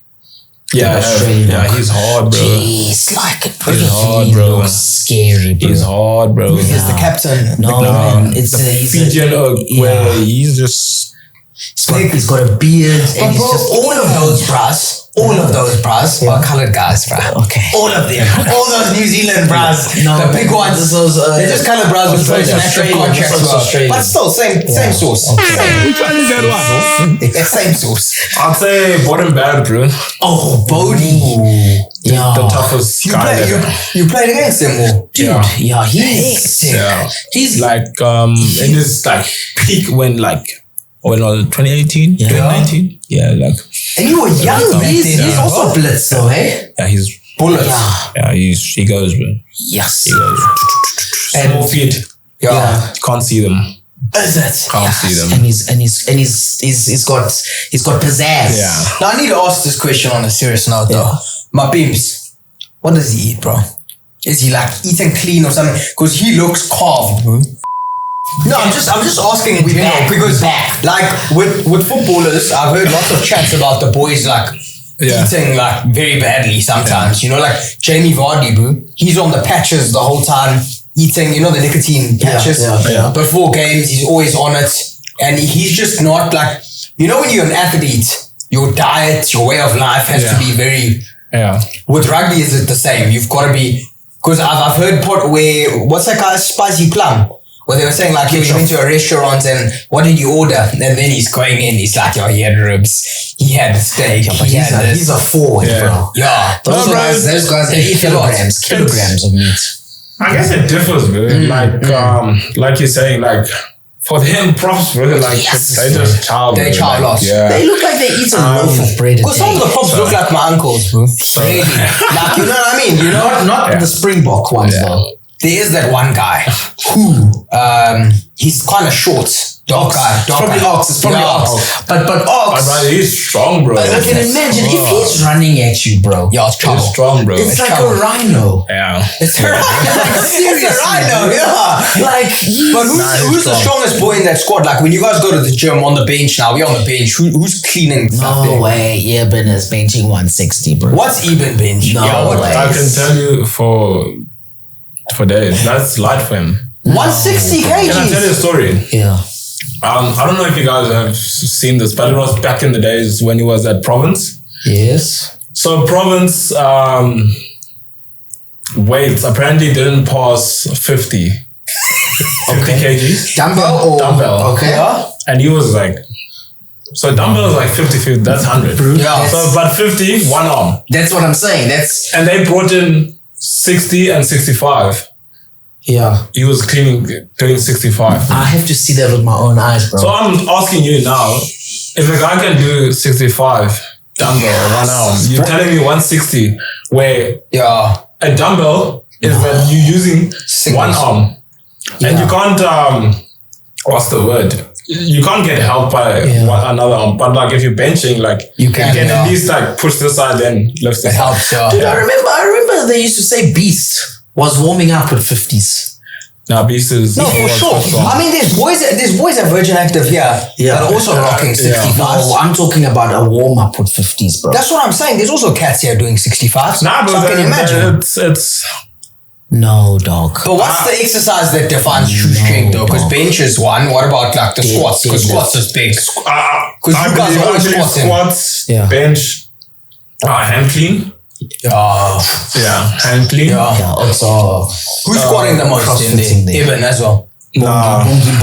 He's hard, bro. Jeez, like he's hard, bro. Scary, bro. He's hard, bro. He's the captain. No, man. It's the Fijian where he's just... He's got a beard. But bro, all of those, bros, All of those bras are coloured guys, bro. Okay. All of them. All those New Zealand bras. No, the big ones. They're just coloured bras with international contracts. But still, same sauce. Which one is that one? Same sauce. I'd say bottom bad, bro. Oh, Bodie. Yeah. The toughest guy ever. You played against him, or? Dude, yeah, he's like in his like peak when was it 2018, 2019? Yeah, like. And you were young back then. He's also blitz though, hey? Yeah, he's bullets. Yeah, he goes, bro. Yes. He goes. Small feet. Yeah. Can't see them. Is it? Can't see them. And he's got pizzazz. Yeah. Now I need to ask this question on a serious note though. My Bims, what does he eat, bro? Is he like eating clean or something? Because he looks carved, bro. No, I'm just asking in general because like with footballers, I've heard lots of chats about the boys like eating like very badly sometimes. You know, like Jamie Vardy, bro. He's on the patches the whole time, eating, you know, the nicotine patches. Before games, he's always on it. And he's just not like, you know, when you're an athlete, your diet, your way of life has to be very... With rugby, is it the same? You've got to be... Because I've heard where... What's that guy? Spicy Plum. Where they were saying like, he went to a restaurant and what did you order? And then he's going in, he's like, he had ribs, he had steak, he's a forward, bro. Yeah. Those guys eat kilograms of meat. I guess it differs, bro. Like you're saying, like for them, props, bro. Like they just chow. They chow lots. Yeah. They look like they eat a loaf of bread. Because some of the props look like my uncles, bro. Really. Like, you know what I mean? You know, not the Springbok ones though. There is that one guy who he's kind of short. Dark guy. It's probably Ox. But Ox. But he's strong, bro. I can imagine if he's running at you, bro. Yeah, it's trouble. He's strong, bro. It's like a rhino. Yeah. It's a rhino. Seriously. It's a rhino, yeah. Like, but who's the strongest boy in that squad? Like when you guys go to the gym on the bench now, we're on the bench. Who's cleaning stuff there? No way. Eben is benching 160, bro. What's Eben bench? No way. I can tell you for days. That's light for him. 160 kgs. Can I tell you a story? Yeah. I don't know if you guys have seen this, but it was back in the days when he was at Province. Yes. So Province weights apparently didn't pass 50 kgs. Dumbbell. Okay. Yeah. And he was like, so dumbbell is like 50, that's 100. Yeah. So but 50, one arm. That's what I'm saying. And they brought in 60 and 65. Yeah. He was doing 65. I have to see that with my own eyes, bro. So I'm asking you now, if a guy can do 65 dumbbell one arm, you're telling me 160 where a dumbbell is that you're using one arm. And you can't, what's the word? You can't get help by another arm. But like if you're benching, like you can at least like push this side then lift this helps, Dude, I remember they used to say Beast was warming up with 50s. Now Beast is... No, for sure. I mean, there's boys at Virgin Active here that are also rocking 65s. No, I'm talking about a warm-up with 50s, bro. That's what I'm saying. There's also cats here doing 65s. Nah, but can you imagine? It's... No, dog. But what's the exercise that defines shoe strength though? Because bench is one. What about like the squats? Because squats is big. Because you guys are always squatting. Squats, bench, hand clean. Yeah, hand clean. Yeah, also... Who's squatting the most in there? Eben as well. Bongi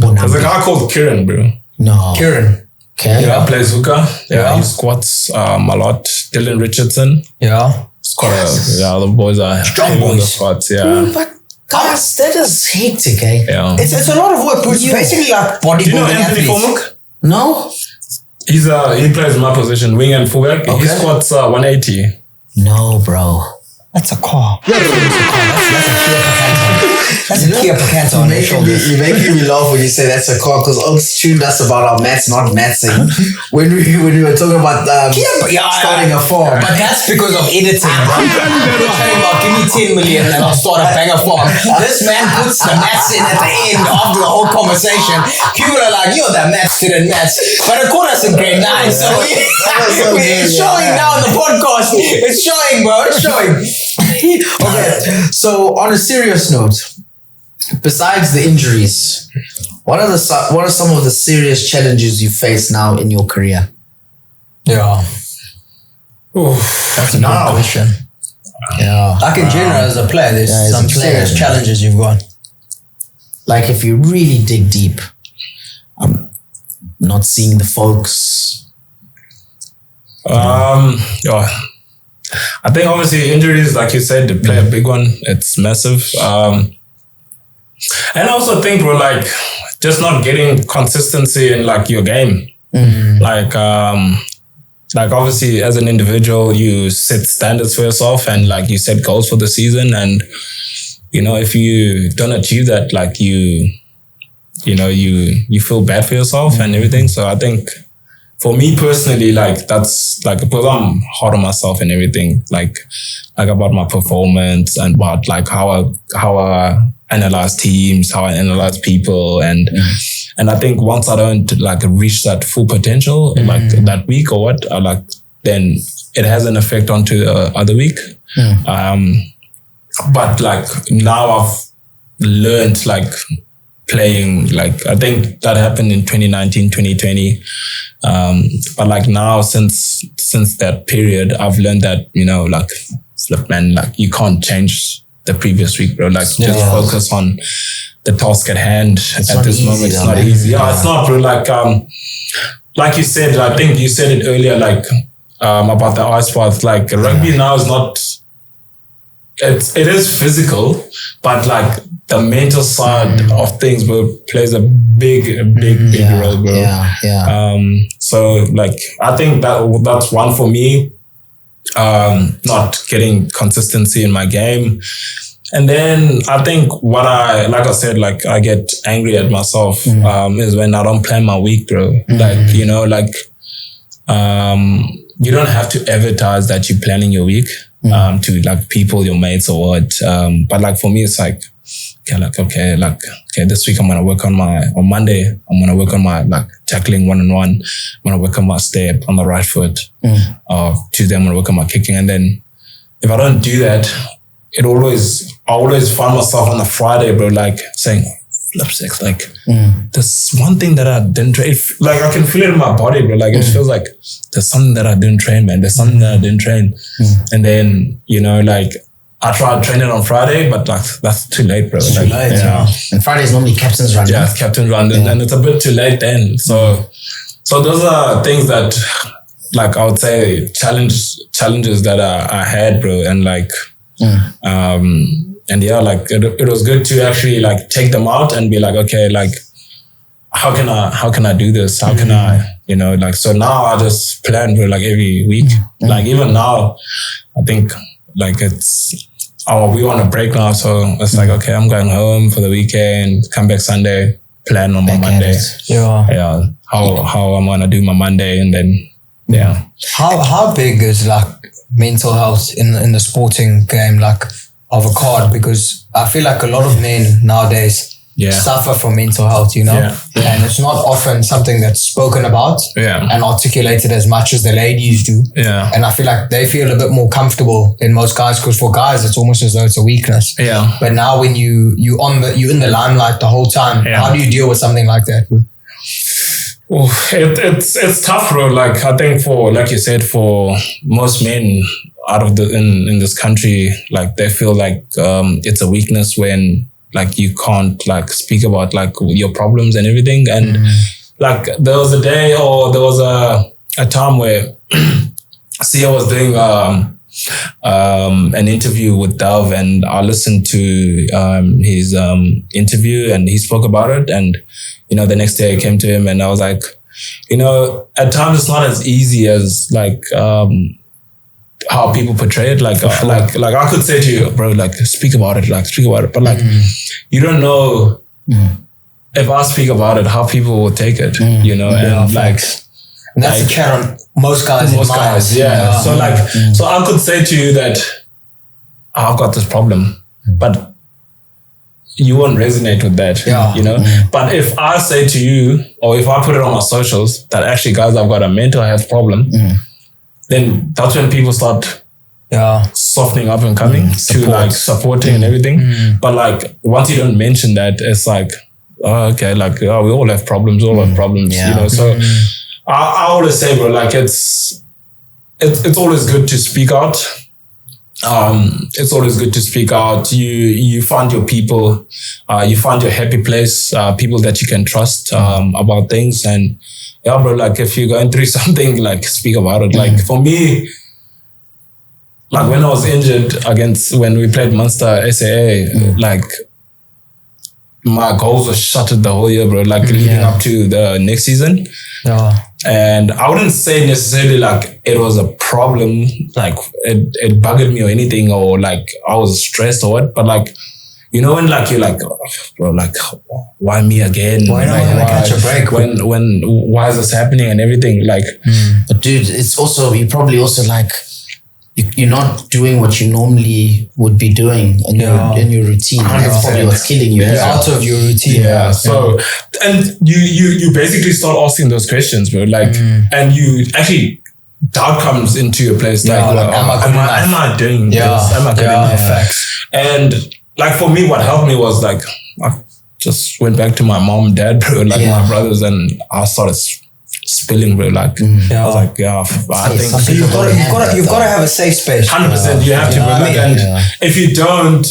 Bonambi. There's a guy called Kieran, bro. No. Kieran. Okay. Yeah, plays hookah. Yeah, he squats a lot. Dylan Richardson. Yeah. The boys are strong boys. On the squats, But guys, that is hectic, eh? Yeah. It's a lot of work. It's basically like bodybuilding. Do you know Anthony Fullback? No. He plays my position, wing and fullback. He squats 180. No, bro. That's a car. That's a Kia Picanto on their shoulders. You're making me laugh when you say that's a car because Oaks tuned us about our maths not mathsing when we were talking about starting a farm. But that's because of editing. I'm talking about give me 10 million and I'll start a banger farm. This man puts the maths in at the end after the whole conversation. People are like, you're that maths student maths. But of course that's in grade 9. So it's showing now in the podcast. It's showing, bro. It's showing. Okay, so on a serious note, besides the injuries, what are some of the serious challenges you face now in your career? Yeah. That's a Now. good question. Yeah. Like in general, as a player, there's as a some player, serious man. challenges you've got. Like if you really dig deep, not seeing the folks. Yeah. I think obviously injuries, like you said, they play a big one. It's massive. And I also think, bro, like just not getting consistency in like your game. Like obviously as an individual, you set standards for yourself and like you set goals for the season. And, if you don't achieve that, like you feel bad for yourself and everything. So I think for me personally, like that's like, because I'm hard on myself and everything, like about my performance and about like how I analyze teams, how I analyze people. And I think once I don't like reach that full potential, like that week or what, then it has an effect onto the other week. But like now I've learned like playing, like I think that happened in 2019, 2020. But like now since that period, I've learned that, like flip man, like you can't change the previous week, bro. Like just focus on the task at hand at this moment. It's not easy. Yeah, it's not, bro. Like you said, I think you said it earlier, like about the ice bath. Like rugby now is not. It is physical, but like the mental side of things, bro, plays a big role, bro. Yeah. So like I think that's one for me. Not getting consistency in my game. And then I think like I said, like I get angry at myself is when I don't plan my week, bro. Like, you don't have to advertise that you're planning your week to like people, your mates or what. But like for me, it's like, okay, this week I'm going to work on Monday, I'm going to work on my like tackling 1-on-1. I'm going to work on my step on the right foot. Tuesday, I'm going to work on my kicking. And then if I don't do that, I always find myself on a Friday, bro, like saying, flip six, like there's one thing that I didn't train. Like I can feel it in my body, bro. Like it feels like there's something that I didn't train, man. There's something that I didn't train. And then, like I tried training on Friday, but like that's too late, bro. It's too late, yeah. And Friday is normally captain's run. Yeah, it's captain's run, and it's a bit too late then. So those are things that, like I would say, challenges that I had, bro, and like, and yeah, like it was good to actually like take them out and be like, okay, like how can I do this? How can I, like, so now I just plan for like every week. Like even now, I think like we want a break now. So it's like, okay, I'm going home for the weekend, come back Sunday, plan on my Monday. Yeah. How I'm going to do my Monday. And then, yeah. How big is like mental health in the sporting game, like of a card? Because I feel like a lot of men nowadays suffer from mental health, and it's not often something that's spoken about and articulated as much as the ladies do. And I feel like they feel a bit more comfortable than most guys, because for guys it's almost as though it's a weakness. But now when you're in the limelight the whole time, how do you deal with something like that? It's tough, bro. Like I think like you said, for most men out of in this country, like they feel like it's a weakness when like you can't like speak about like your problems and everything. And like there was a day, or there was a time where Sia was doing an interview with Dove, and I listened to his interview, and he spoke about it. And the next day I came to him and I was like, at times it's not as easy as like how people portray it. Like I could say to you, bro, like speak about it. But like you don't know if I speak about it, how people will take it, and like, and that's a chat on most guys. Yeah. So like, so I could say to you that I've got this problem, but you won't resonate with that, But if I say to you, or if I put it on my socials that actually, guys, I've got a mental health problem, then that's when people start softening up and coming to like supporting and everything. But like once you don't mention that, it's like, oh, okay, like we all have problems, So I always say, bro, like it's it's always good to speak out. It's always good to speak out. You find your people, you find your happy place, people that you can trust about things. And yeah, bro, like if you're going through something, like speak about it. Like for me, like when I was injured when we played Munster SAA, like my goals were shuttered the whole year, bro. Like leading up to the next season. Yeah. And I wouldn't say necessarily like it was a problem, like it bugged me or anything, or like I was stressed or what, but like, you know, when like you're like, oh, bro, like why me again? Why not like, catch a break? Why is this happening and everything? Like, But dude, it's also, you probably also like, you're not doing what you normally would be doing in your routine. That's probably what's killing you. You're out of your routine. Yeah. So, and you basically start asking those questions, bro. Like, and you actually, doubt comes into your place. Like, am I doing this? Am I good enough? Facts. And like for me, what helped me was like, I just went back to my mom and dad, bro, like my brothers, and I started spilling, bro. Like I was like, I think So you've got to have a safe space. 100%. You have to, bro. Like, and if you don't,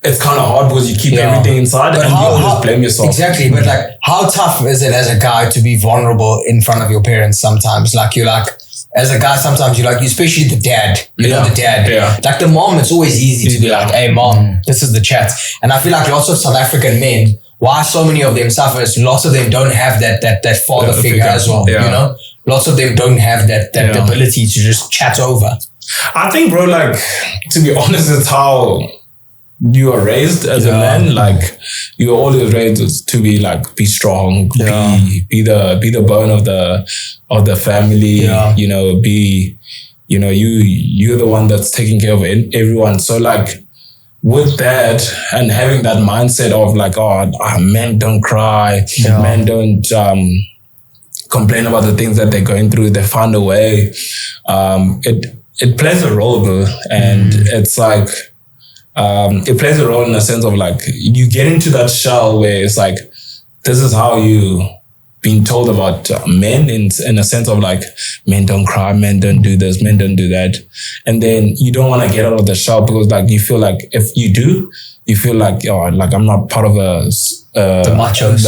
it's kind of hard because you keep everything inside, and you always blame yourself. Exactly, but like, how tough is it as a guy to be vulnerable in front of your parents? Sometimes, like you're like. As a guy, sometimes you're like, especially the dad, you know, the dad. Yeah. Like the mom, it's always easy to be like, hey mom, this is the chat. And I feel like lots of South African men, why so many of them suffer is lots of them don't have that father figure as well. You know? Lots of them don't have that ability to just chat over. I think, bro, like, to be honest, it's how you are raised as a man. Like, you're always raised to be like, be strong, be the bone of the family, you know, you're the one that's taking care of everyone. So like with that and having that mindset of like, men don't cry, men don't complain about the things that they're going through, they find a way. It plays a role, bro. And it's like, it plays a role in the sense of like, you get into that shell where it's like, this is how you been told about men in a sense of like, men don't cry, men don't do this, men don't do that. And then you don't want to get out of the shell because like, you feel like if you do, you feel like, like I'm not part of the machos.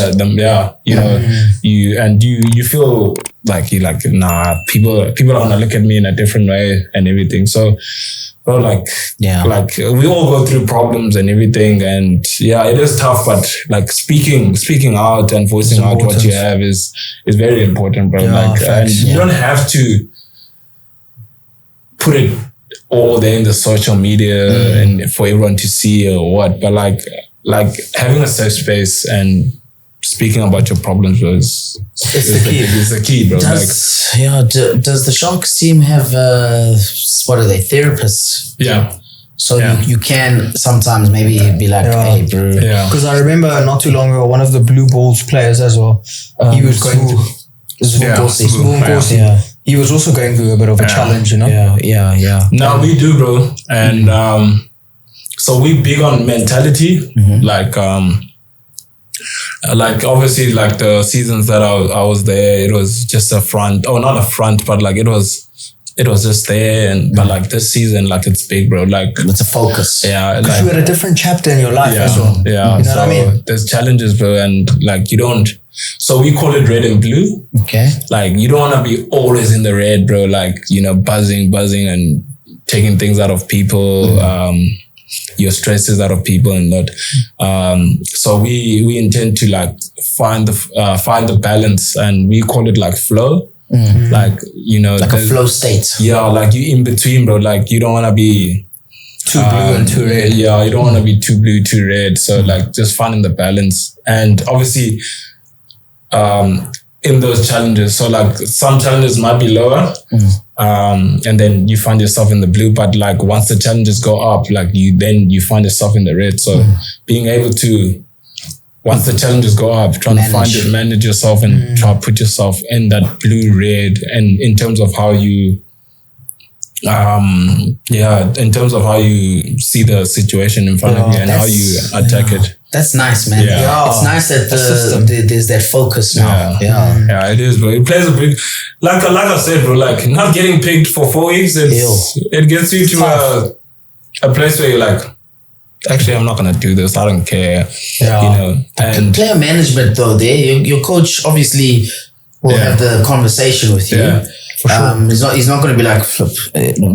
You feel like you're like, nah, people are gonna look at me in a different way and everything. So, bro, like we all go through problems and everything, and it is tough, but like speaking out and voicing out what you have is very important, bro. And you don't have to put it all there in the social media and for everyone to see or what, but like having a safe space and speaking about your problems is the key, bro. Does the Sharks team have what are they, therapists? Yeah. So you can sometimes maybe be like, hey, bro. Yeah. Because I remember not too long ago, one of the Blue Bulls players as well, he was going through. He was also going through a bit of a challenge, you know? Yeah. No, we do, bro. And so we big on mentality. Like obviously like the seasons that I was there, it was just a front. Oh, not a front, but like it was just there. And but like this season, like it's big, bro. Like it's a focus. Yeah. Because you had a different chapter in your life as well. Yeah. You know what I mean? There's challenges, bro. And like you don't, so we call it red and blue. Okay. Like you don't want to be always in the red, bro. Like, you know, buzzing and taking things out of people. Your stresses out of people and that. So we intend to like find the balance, and we call it like flow. Like, you know, like a flow state. Yeah, like you in between, bro. Like you don't want to be too blue and too red. Yeah, you don't want to be too blue, too red. So like just finding the balance, and obviously in those challenges. So like some challenges might be lower. And then you find yourself in the blue, but like once the challenges go up, like you find yourself in the red. So being able to, once the challenges go up, trying to manage yourself and try to put yourself in that blue red, and in terms of how you, in terms of how you see the situation in front of you and how you attack it. That's nice, man. Yeah. It's nice that there's that focus now. Yeah, it is, bro. It plays a big, like I said, bro. Like not getting picked for 4 weeks, it gets you to a place where you're like, actually, I'm not gonna do this. I don't care. Yeah. You know. And player management, though, your coach obviously will have the conversation with you. Yeah. For sure. He's not going to be like,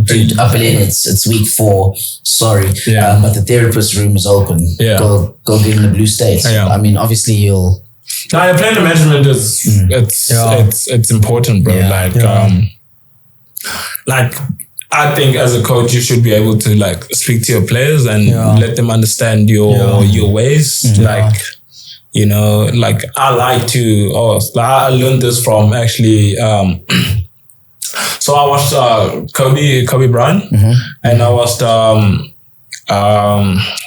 dude, Aphelele, it's week 4. Sorry, but the therapist room is open. Yeah. Go get in the blue state. Yeah. I mean, obviously you'll. Now, player management is it's important, bro. Like I think as a coach, you should be able to like speak to your players and let them understand your ways. Like, you know, like I learned this from actually. So I watched Kobe Bryant, and I watched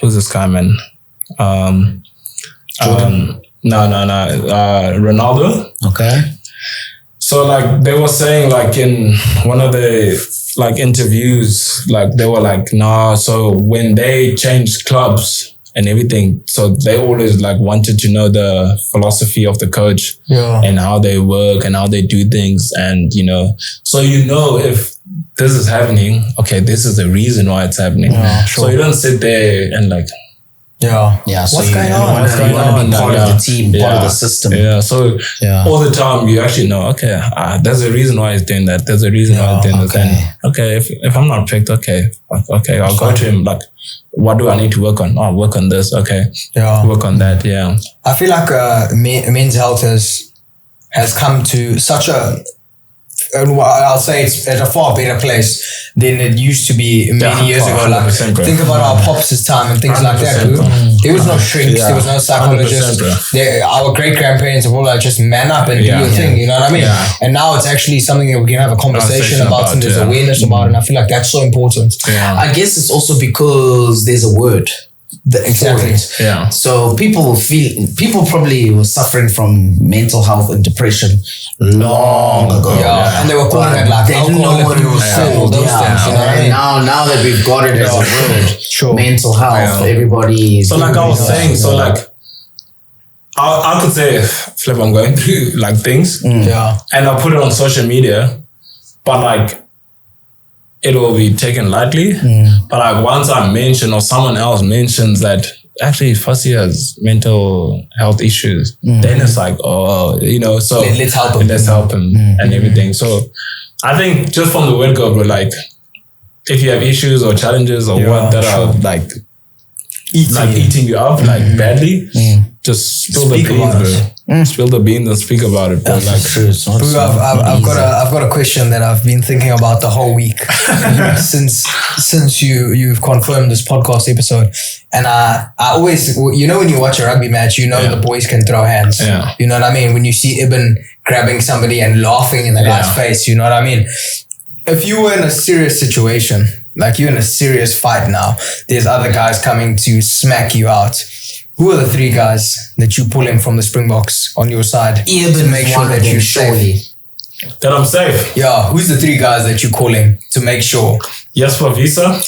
who's this guy, man? Ronaldo. Okay. So like they were saying like in one of the like interviews, like they were like, nah, so when they changed clubs and everything, so they always like wanted to know the philosophy of the coach and how they work and how they do things. And, you know, so you know if this is happening, okay, this is the reason why it's happening. So you don't sit there and like, so what's going on? You want to be part of the team, part of the system. So all the time you actually know, okay, there's a reason why he's doing that. There's a reason why he's doing this. And okay, if I'm not picked, okay, I'll go to him like, what do I need to work on? Oh, work on this. Okay. Work on that. Yeah. I feel like men's health has come to such I'll say it's at a far better place than it used to be many years ago. Like, think about our pops' time and things like that. There was no shrinks, there was no psychologists. Our great grandparents were all like, just man up and do your thing, you know what I mean? And now it's actually something that we can have a conversation about and there's awareness about it. And I feel like that's so important. I guess it's also because there's a word. Exactly. Yeah. So people probably were suffering from mental health and depression long ago. And they were calling it like they didn't know what it was called. Those things, you know what I mean? Now that we've got it as a word, mental health, everybody. So like I was saying, so like I could say, Flip, I'm going through like things, and I'll put it on social media, but like it will be taken lightly. But like once I mention or someone else mentions that actually Fassi has mental health issues, then it's like, oh, you know, so let's help him. Let's help him and everything. So I think just from the word go, bro, like if you have issues or challenges or what that are like eating you up like badly, just spill the beans, bro. Spill the beans and speak about it, bro. Like, true. It's not I've got a question that I've been thinking about the whole week since you've confirmed this podcast episode. And I always, you know, when you watch a rugby match, you know the boys can throw hands. You know what I mean? When you see Ibn grabbing somebody and laughing in the guy's face, you know what I mean? If you were in a serious situation, like you're in a serious fight now, there's other guys coming to smack you out. Who are the 3 guys that you pull in from the Springboks on your side to make sure that you're safe? That I'm safe. Yeah, who's the 3 guys that you call in to make sure? Jasper Visa,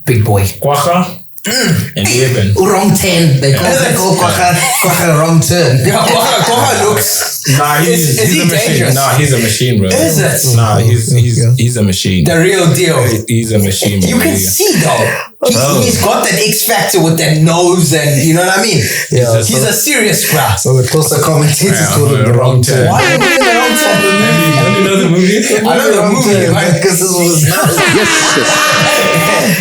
big boy. Kwacha, and Eben. Wrong 10. They call Kwacha wrong turn. Yeah, Kwacha looks. Nah, he's a machine. Dangerous. Nah, he's a machine, bro. Is it? Nah, he's a machine. The real deal. He's a machine. You can see though. He's got that X factor with that nose and you know what I mean? He's a serious crowd. So the closer commentators call him the wrong turn. Why are you doing the wrong turn? Don't you know the movie? I know the movie, right? Because this was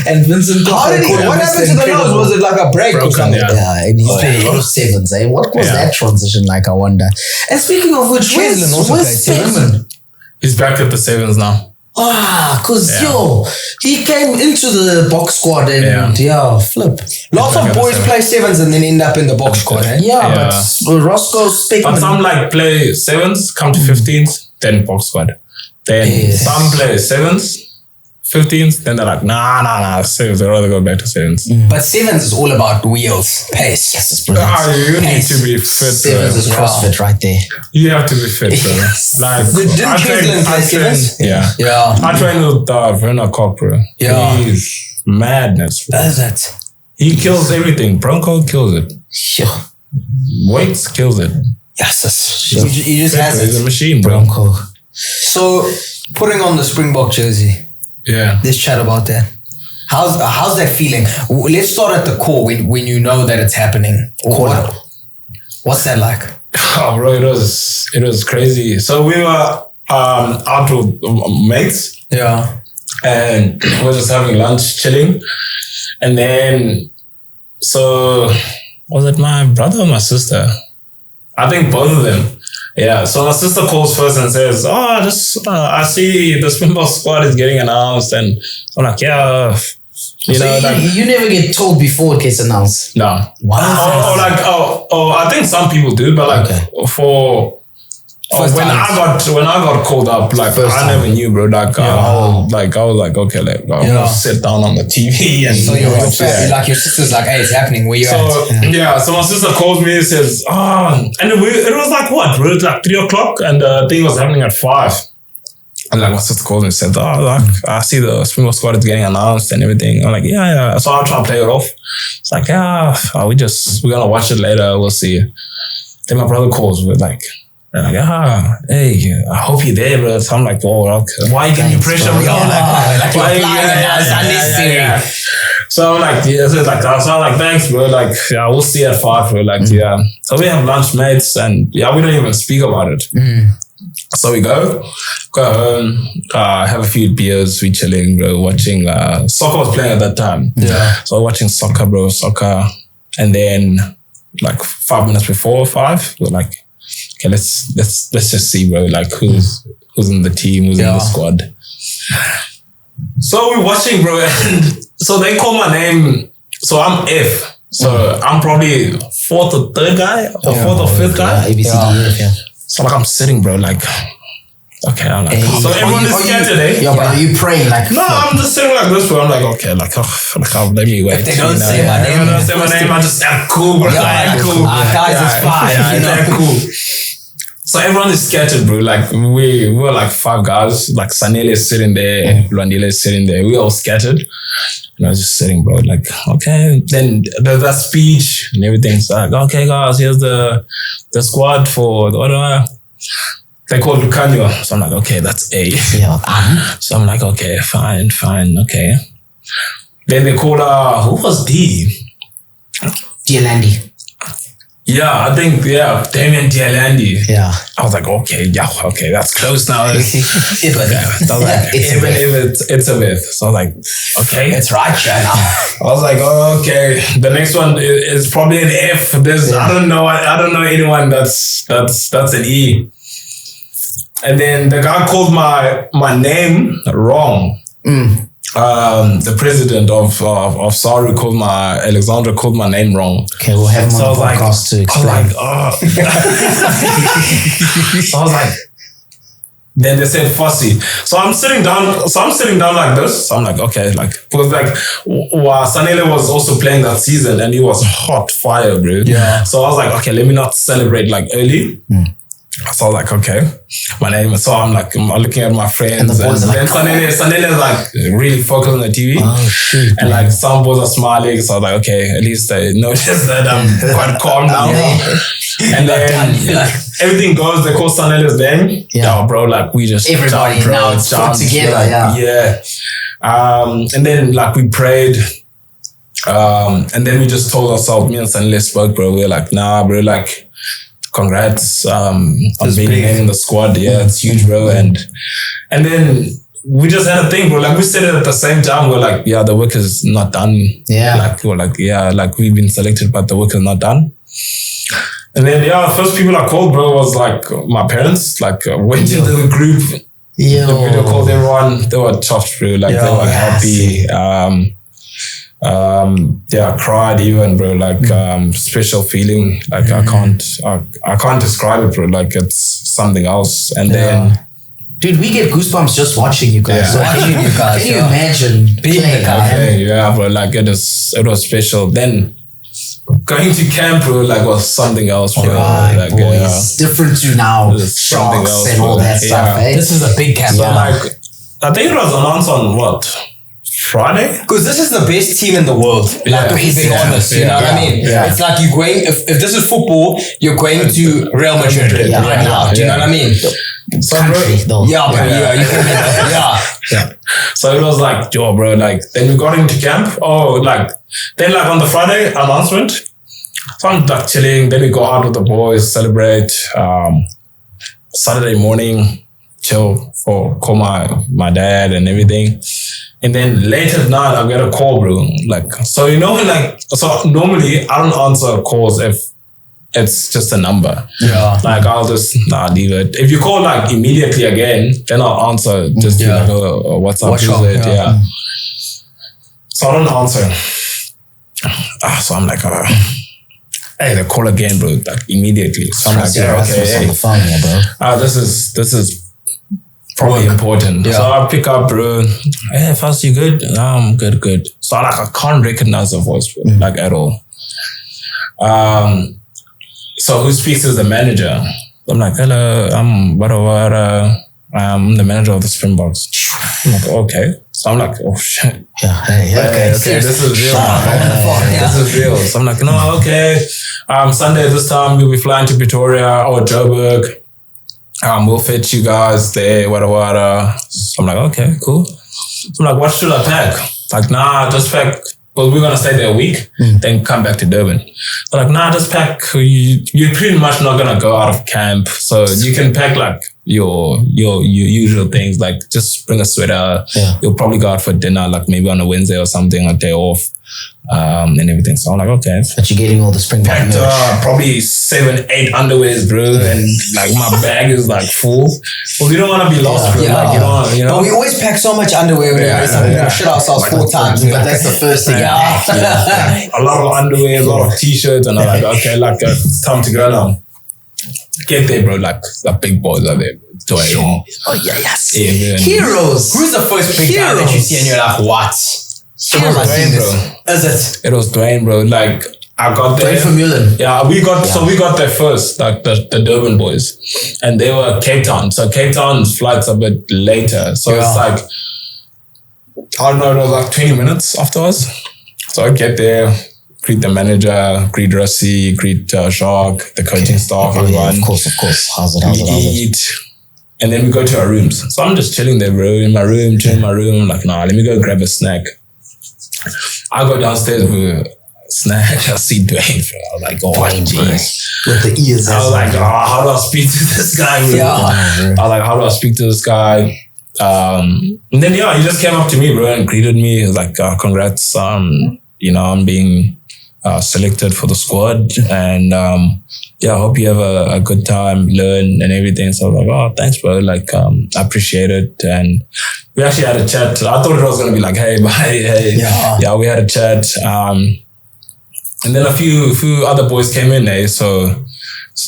and Vincent. What happened to the nose? Was it like a break or something? Yeah, and he played a lot of sevens. What was that transition like? I wonder. And speaking of which, where's Seven? He's back at the sevens now. Because he came into the box squad and flip. Lots of boys play sevens and then end up in the box squad. But Roscoe Speckman. But some like play sevens, come to 15s, then box squad. Then some play sevens, 15s, then they're like, nah, sevens. I'd rather go back to sevens. But sevens is all about wheels, pace. You need to be fit. Sevens is CrossFit right there. You have to be fit, bro. Like, didn't Cleveland play sevens? Yeah. Yeah. I trained with Werner Koch, bro. Yeah. He's madness, bro. Is it? He kills everything. Bronco kills it. Sure. Weights kills it. Yes, he just has He's it. a machine, bro. Bronco. So, putting on the Springbok jersey, Yeah. let's chat about that. How's that feeling? Let's start at the core when you know that it's happening. What's that like? Oh, bro, it was crazy. So we were out with mates, Yeah. and we were just having lunch, chilling, and then was it my brother or my sister? I think both of them. Yeah. So my sister calls first and says, "Oh, I see the Springbok squad is getting announced," and I'm like, "Yeah." You know, you never get told before it gets announced. no. Wow. I think some people do, but like when I got called up, like First I time. never knew, bro. Like I was like, okay, like I'm gonna sit down on the TV and So your sister's like, hey, it's happening. Where you at? So my sister calls me and says, and it was like what, bro? It was like 3:00, and the thing was happening at 5. And like my sister calls me and said, I see the Springbok squad is getting announced and everything. I'm like, yeah. So I'll try to play it off. It's like, we're gonna watch it later. We'll see. Then my brother calls. We're like, hey, I hope you're there, bro. So I'm like, oh, okay. Why you giving me pressure, bro? Unnecessary. So I'm like, so I'm like, thanks, bro. Like, yeah, we'll see at 5, bro. Like, yeah. So we have lunch, mates, and we don't even speak about it. So we go home, have a few beers, we chilling, bro, watching, soccer was playing at that time. Yeah. So watching soccer, and then like 5 minutes before 5, we're like, okay, let's just see, bro, like who's in the team, who's in the squad. So we're watching, bro, and so they call my name. So I'm F. So I'm probably 4th or 3rd guy, or 4th or 5th guy. A, B, C, D, E, F, yeah. So like I'm sitting, bro, like, okay, I'm like, so everyone is scared today. Yeah, but are you praying like? No, I'm just sitting like this, bro. I'm like, okay, like, let me wait. If they don't say my name, if they don't say my name, I just act cool, bro. Act cool. Guys, it's fine. Act cool. So everyone is scattered, bro. Like we were like 5 guys. Like Sanele is sitting there, Luandile is sitting there. We all scattered. And I was just sitting, bro, like, okay. Then there's that speech and everything's like, okay, guys, here's the squad for the order. They called Lucanio. So I'm like, okay, that's A. Yeah. So I'm like, okay, fine, okay. Then they called, who was D? Dialandi. Yeah, I think, Damien Dialandi. Yeah. I was like, okay, that's close now. I was like, it's a bit. So I was like, okay. It's right here now. I was like, oh, okay. The next one is probably an F. I don't know anyone that's an E. And then the guy called my name wrong. The president of Saru Alexandra called my name wrong. Okay, we'll have him on the podcast to explain. I was like, So I was like, then they said Fassi. So I'm sitting down like this. So I'm like, okay, like, because like, Sanele was also playing that season and he was hot fire, bro. Yeah. So I was like, okay, let me not celebrate like early. So I was like, okay, my name is, so I'm looking at my friends And the boys are then like, Sanele is like really focused on the TV. Oh shit. And like some boys are smiling, so I was like, okay, at least they notice that I'm quite calm now. And then everything goes, they call Sanele's name. Yeah, bro, like we just everybody jumped, now it's put together, yeah. And then like we prayed. And then we just told ourselves, me and Sanele spoke, bro. We were like, nah, bro, like, congrats on being in the squad. Yeah, it's huge, bro. And then we just had a thing, bro. Like we said it at the same time. We're like, yeah, the work is not done. Yeah. Like we're like, yeah, like we've been selected, but the work is not done. And then the first people I called, bro, was like my parents. Like went into the group, the video called everyone. They were chuffed, bro. Like they were happy. I cried even, bro, like special feeling, like I can't describe it, bro, like it's something else. And then dude, we get goosebumps just watching you guys. So watching you guys, can you imagine being the guy? Okay, bro, like it was special. Then going to camp, bro, like was something else, bro. Right, like, boys. Different to now, sharks and all that stuff. Eh? This is a big camp. So like, I think it was announced on what? Friday. Because this is the best team in the world. Like, Yeah. to be being honest, you know what I mean? Yeah. It's like you're going, if this is football, you're going to Real Madrid right now. Do you know what I mean? So, Country, though. Yeah, bro. Yeah, you can yeah. So it was like, yo, bro, like, then we got into camp. Oh, like, then like on the Friday announcement, so I'm like chilling. Then we go out with the boys, celebrate. Saturday morning, chill call my dad and everything. And then late at night, I get a call, bro. Like, so you know, like, so normally I don't answer calls if it's just a number. Yeah. Like, I'll just leave it. If you call like immediately again, then I'll answer. Just be like, oh, what's up? Who's it? Yeah. So I don't answer. So I'm like, hey, they call again, bro. Like immediately. So I'm like, yeah, okay, on the phone, bro. this is probably important. Yeah. So I pick up, bro. Hey, Fassi, you good? No, I'm good. So I can't recognize the voice, bro, like at all. So who speaks is the manager. I'm like, hello, I'm I'm the manager of the Springboks. I'm like, okay. So I'm like, oh shit. Yeah, okay. This is real. Yeah. This is real. So I'm like, no, okay. Sunday this time we'll be flying to Pretoria or Joburg. We'll fetch you guys there, whatever. So I'm like, okay, cool. So I'm like, what should I pack? Like, nah, just pack. Well, we're gonna stay there a week, then come back to Durban. So like, nah, just pack. You're pretty much not gonna go out of camp, so you can pack like your usual things. Like, just bring a sweater. Yeah. You'll probably go out for dinner, like maybe on a Wednesday or something, a day off, and everything. So I'm like, okay. But you're getting all the Springbok Packed merch. probably 7-8 underwears, bro, and like my bag is like full. Well, you don't want to be lost, bro. Yeah. Like, you know. But we always pack so much underwear with us. We're going to shit ourselves 4 times. But that's the first thing. A lot of underwear, a lot of t-shirts, and I'm like, okay, like it's time to go now. Get there, bro. Like the big boys are there. Dwayne. Oh, yeah, yes. Yeah, Heroes. Who's the first big guy that you see and you're like, what? It was Dwayne, bro. Is it? It was Dwayne, bro. Like, I got there. Dwayne from Mullen. Yeah, we got there first, like the Durban boys, and they were Cape Town. So Cape Town's flight's a bit later. So it's like, I don't know, it was like 20 minutes after us. So I get there, greet the manager, greet Russi, greet Shark, the coaching staff, everyone. Of course. How's We it? eat, and then we go to our rooms. So I'm just chilling there, bro, in my room, chilling in my room. I'm like, nah, let me go grab a snack. I go downstairs with a snack. I see Dwayne, bro. I was like, oh, Dwayne, jeez. with the ears. I was like, how do I speak to this guy, bro? Yeah. I was like, how do I speak to this guy? And then, he just came up to me, bro, and greeted me. He was like, congrats, I'm being selected for the squad. And, I hope you have a good time, learn and everything. So I was like, oh, thanks, bro. Like, I appreciate it. And we actually had a chat. I thought it was going to be like, hey, bye, hey. Yeah, we had a chat. And then a few other boys came in, eh? So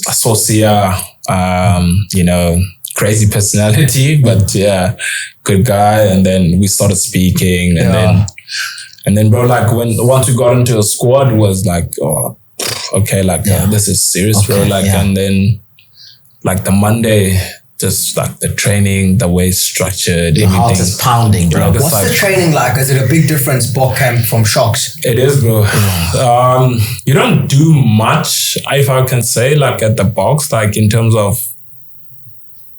I saw Sia, crazy personality, but yeah, good guy. And then we started speaking, and then bro, like once we got into a squad, was like, oh, okay, like this is serious, bro. Like, and then like the Monday, just like the training, the way it's structured, Your heart is pounding, bro. It's What's like, the training like? Is it a big difference, Bok camp from Sharks? it is, bro. You don't do much, if I can say, like at the box, like in terms of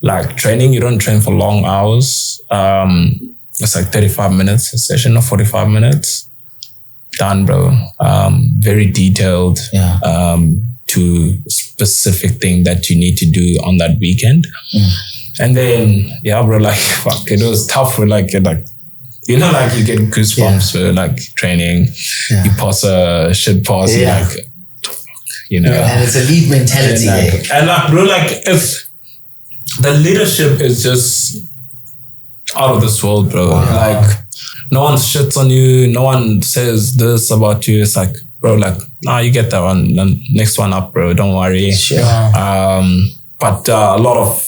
like training, you don't train for long hours. It's like 35 minutes a session or 45 minutes. Done, bro. Very detailed. To specific thing that you need to do on that weekend. And then, bro, like, fuck, it was tough for like, you get goosebumps for like training. You pass a shit pass, like, And it's elite mentality. And like, bro, like, if the leadership is just out of this world, bro. Like, no one shits on you. No one says this about you. It's like, bro, like, nah, you get that one. The next one up, bro. Don't worry. Sure. But a lot of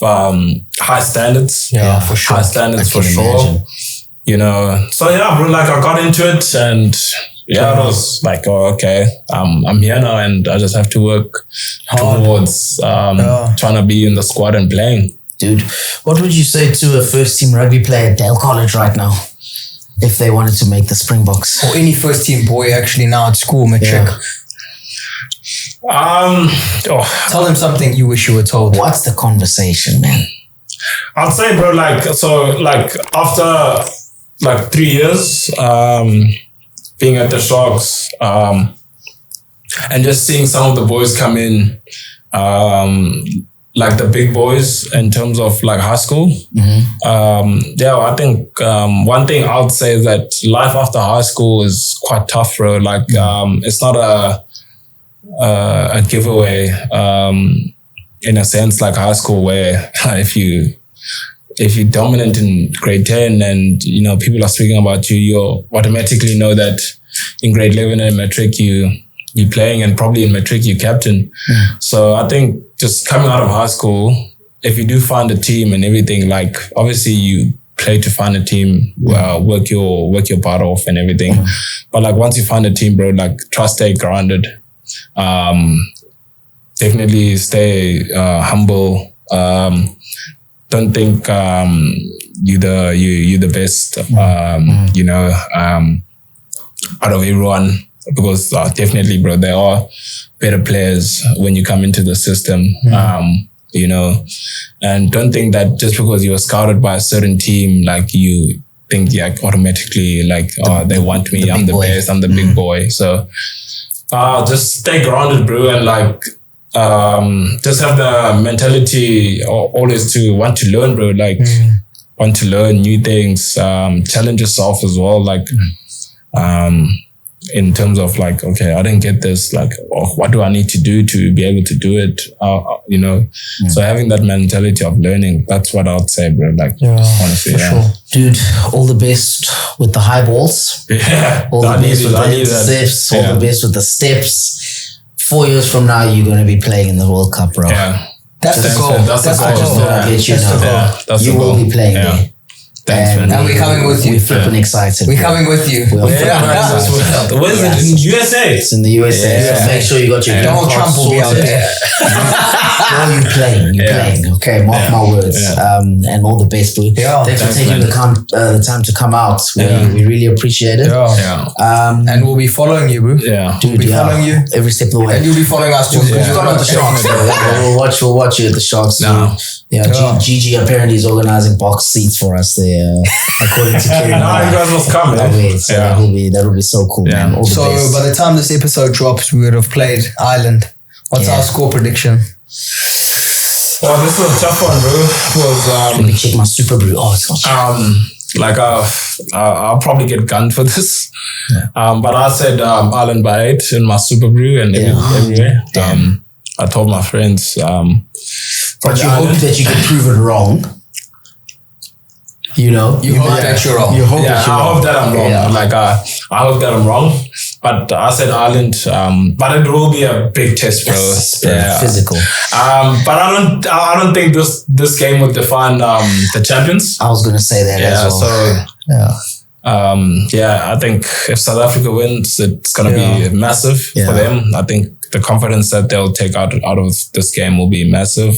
high standards. Yeah, for sure. High standards I for can sure. imagine. So yeah, bro, like I got into it and it was like, oh, okay, I'm here now and I just have to work towards trying to be in the squad and playing. Dude, what would you say to a first team rugby player at Dale College right now? if they wanted to make the Springboks? Or any first team boy actually now at school, matric. Tell them something you wish you were told. What's the conversation, man? I'd say, bro, after 3 years being at the Sharks, and just seeing some of the boys come in, like the big boys in terms of like high school. I think one thing I would say is that life after high school is quite tough, bro. Like it's not a giveaway in a sense like high school, where if you're dominant in grade 10 and people are speaking about you, you automatically know that in grade 11 and matric you're playing, and probably in matric you captain. So I think just coming out of high school, if you do find a team and everything, like obviously you play to find a team, work your part off and everything. But like once you find a team, bro, like try stay grounded. Definitely stay humble. Don't think you're the best. Out of everyone, because definitely, bro, there are better players when you come into the system. And don't think that just because you were scouted by a certain team, like you think automatically like, they want me, I'm the best, I'm the big boy. So just stay grounded, bro, and like just have the mentality always to want to learn, bro, like want to learn new things, challenge yourself as well, like in terms of like, okay, I didn't get this, like, what do I need to do to be able to do it? So having that mentality of learning, that's what I would say, bro. Like, honestly, Sure. Dude, all the best with the high balls. All the best with the intercepts. All the best with the steps. 4 years from now, you're going to be playing in the World Cup, bro. Yeah. That's the goal. That's the goal. You will be playing there. Thanks, and we're coming with you. We're flipping excited. We're coming with you. Where is it? In USA? It's in the USA. So make sure you got your Donald Trump will be out there. Well, you're playing. Okay, mark my words. And all the best, bro. Thanks for taking the time to come out. We really appreciate it. And we'll be following you, bro. Dude, we'll be following you every step of the way. And you'll be following us too. You've got the Sharks. We'll watch you at the Sharks. Gigi apparently is organizing box seats for us there, according to Kerry. You guys must come, So that'll be so cool, man. All the best. By the time this episode drops, we would have played Ireland. What's our score prediction? Oh, this was a tough one, bro. Let me check my super brew. Oh, it's not I'll probably get gunned for this. But I said Ireland by 8 in my super brew and everywhere. I told my friends. But you hope that you can prove it wrong. You hope that you're wrong. I hope that I'm wrong. I hope that I'm wrong. But I said Ireland. But it will be a big test, bro. Physical. But I don't think this game would define the champions. I was gonna say that as well. I think if South Africa wins, it's gonna be massive for them. I think the confidence that they'll take out of this game will be massive.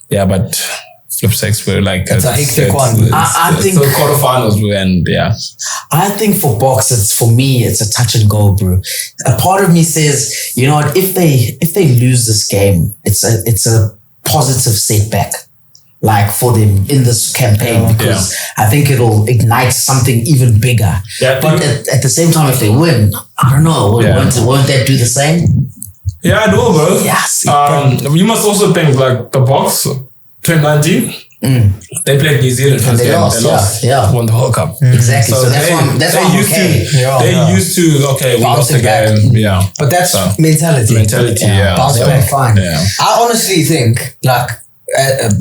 But flip six, we're like it's a hectic one. I think the quarterfinals, and I think for Boks, for me, it's a touch and go, bro. A part of me says, you know what, if they lose this game, it's a positive setback, like for them in this campaign, because I think it'll ignite something even bigger. But at the same time, if they win, I don't know, won't that do the same? Yeah, I know, bro. Yes. You must also think like the Boks 2019. They played New Zealand and they lost. Won the World Cup. Exactly. So that's why I'm okay. They're used to we lost the game. But that's mentality. Bounce back. Fine. I honestly think like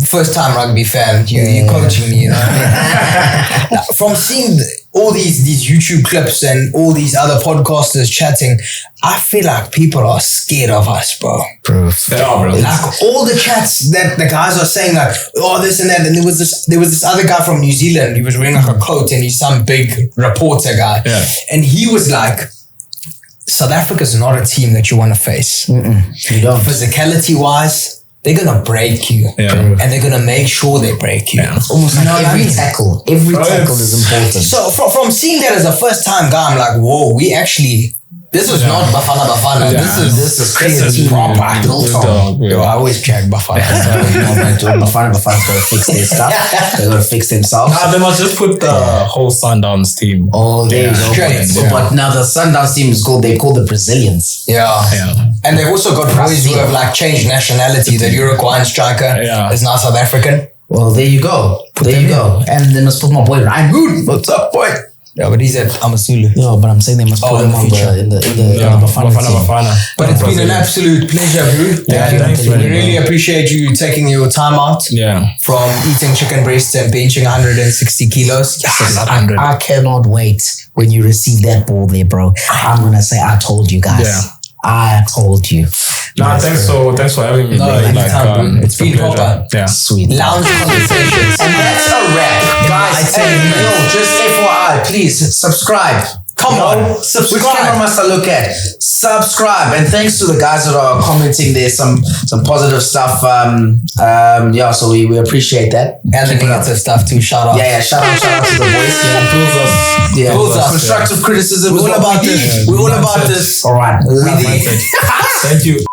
first time rugby fan, you're coaching me, you know. From seeing all these YouTube clips and all these other podcasters chatting, I feel like people are scared of us, bro. They are, bro. Like all the chats that the guys are saying, like, oh, this and that, and there was this other guy from New Zealand. He was wearing like a coat, and he's some big reporter guy, and he was like, South Africa's not a team that you want to face. You don't. Physicality wise, they're gonna break you, and they're gonna make sure they break you. It's almost like every tackle. Every tackle is important. So from seeing that as a first time guy, I'm like, whoa, we actually. This was not Bafana. This is crazy. Proper. Yo, I always check Bafana. Bafana's got to fix their stuff. They got to fix themselves. They must just put the whole Sundowns team. Oh, there you go. But now the Sundowns team is called. They call the Brazilians. Yeah. And they've also got boys who have like changed nationality. The Uruguayan striker is now South African. Well, there you go. There you go. And they must put my boy Ryan Hood. What's up, boy? Yeah, but he's at Amasulu. No, but I'm saying they must put him on in the Bafana team. But it's been an absolute pleasure, bro. Thanks, we really appreciate you taking your time out from eating chicken breasts and benching 160 kilos. I cannot wait when you receive that ball there, bro. I'm going to say, I told you guys. Yeah. I told you. No, thanks for having me. It's been proper. Yeah. Sweet. Lounge conversations. And that's a wrap. Guys, just FYI, please subscribe. Come on. Subscribe. Which camera must I look at? Subscribe. And thanks to the guys that are commenting there, some positive stuff. So we appreciate that. And the negative stuff too. Shout out. Yeah, shout out to the voice. Pulls us. Constructive criticism. We're all about this. We're all about this. All right. Thank you.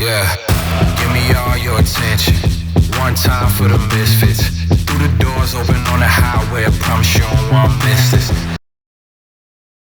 Yeah, give me all your attention. One time for the misfits. Through the doors open on the highway, I promise you don't want to miss this.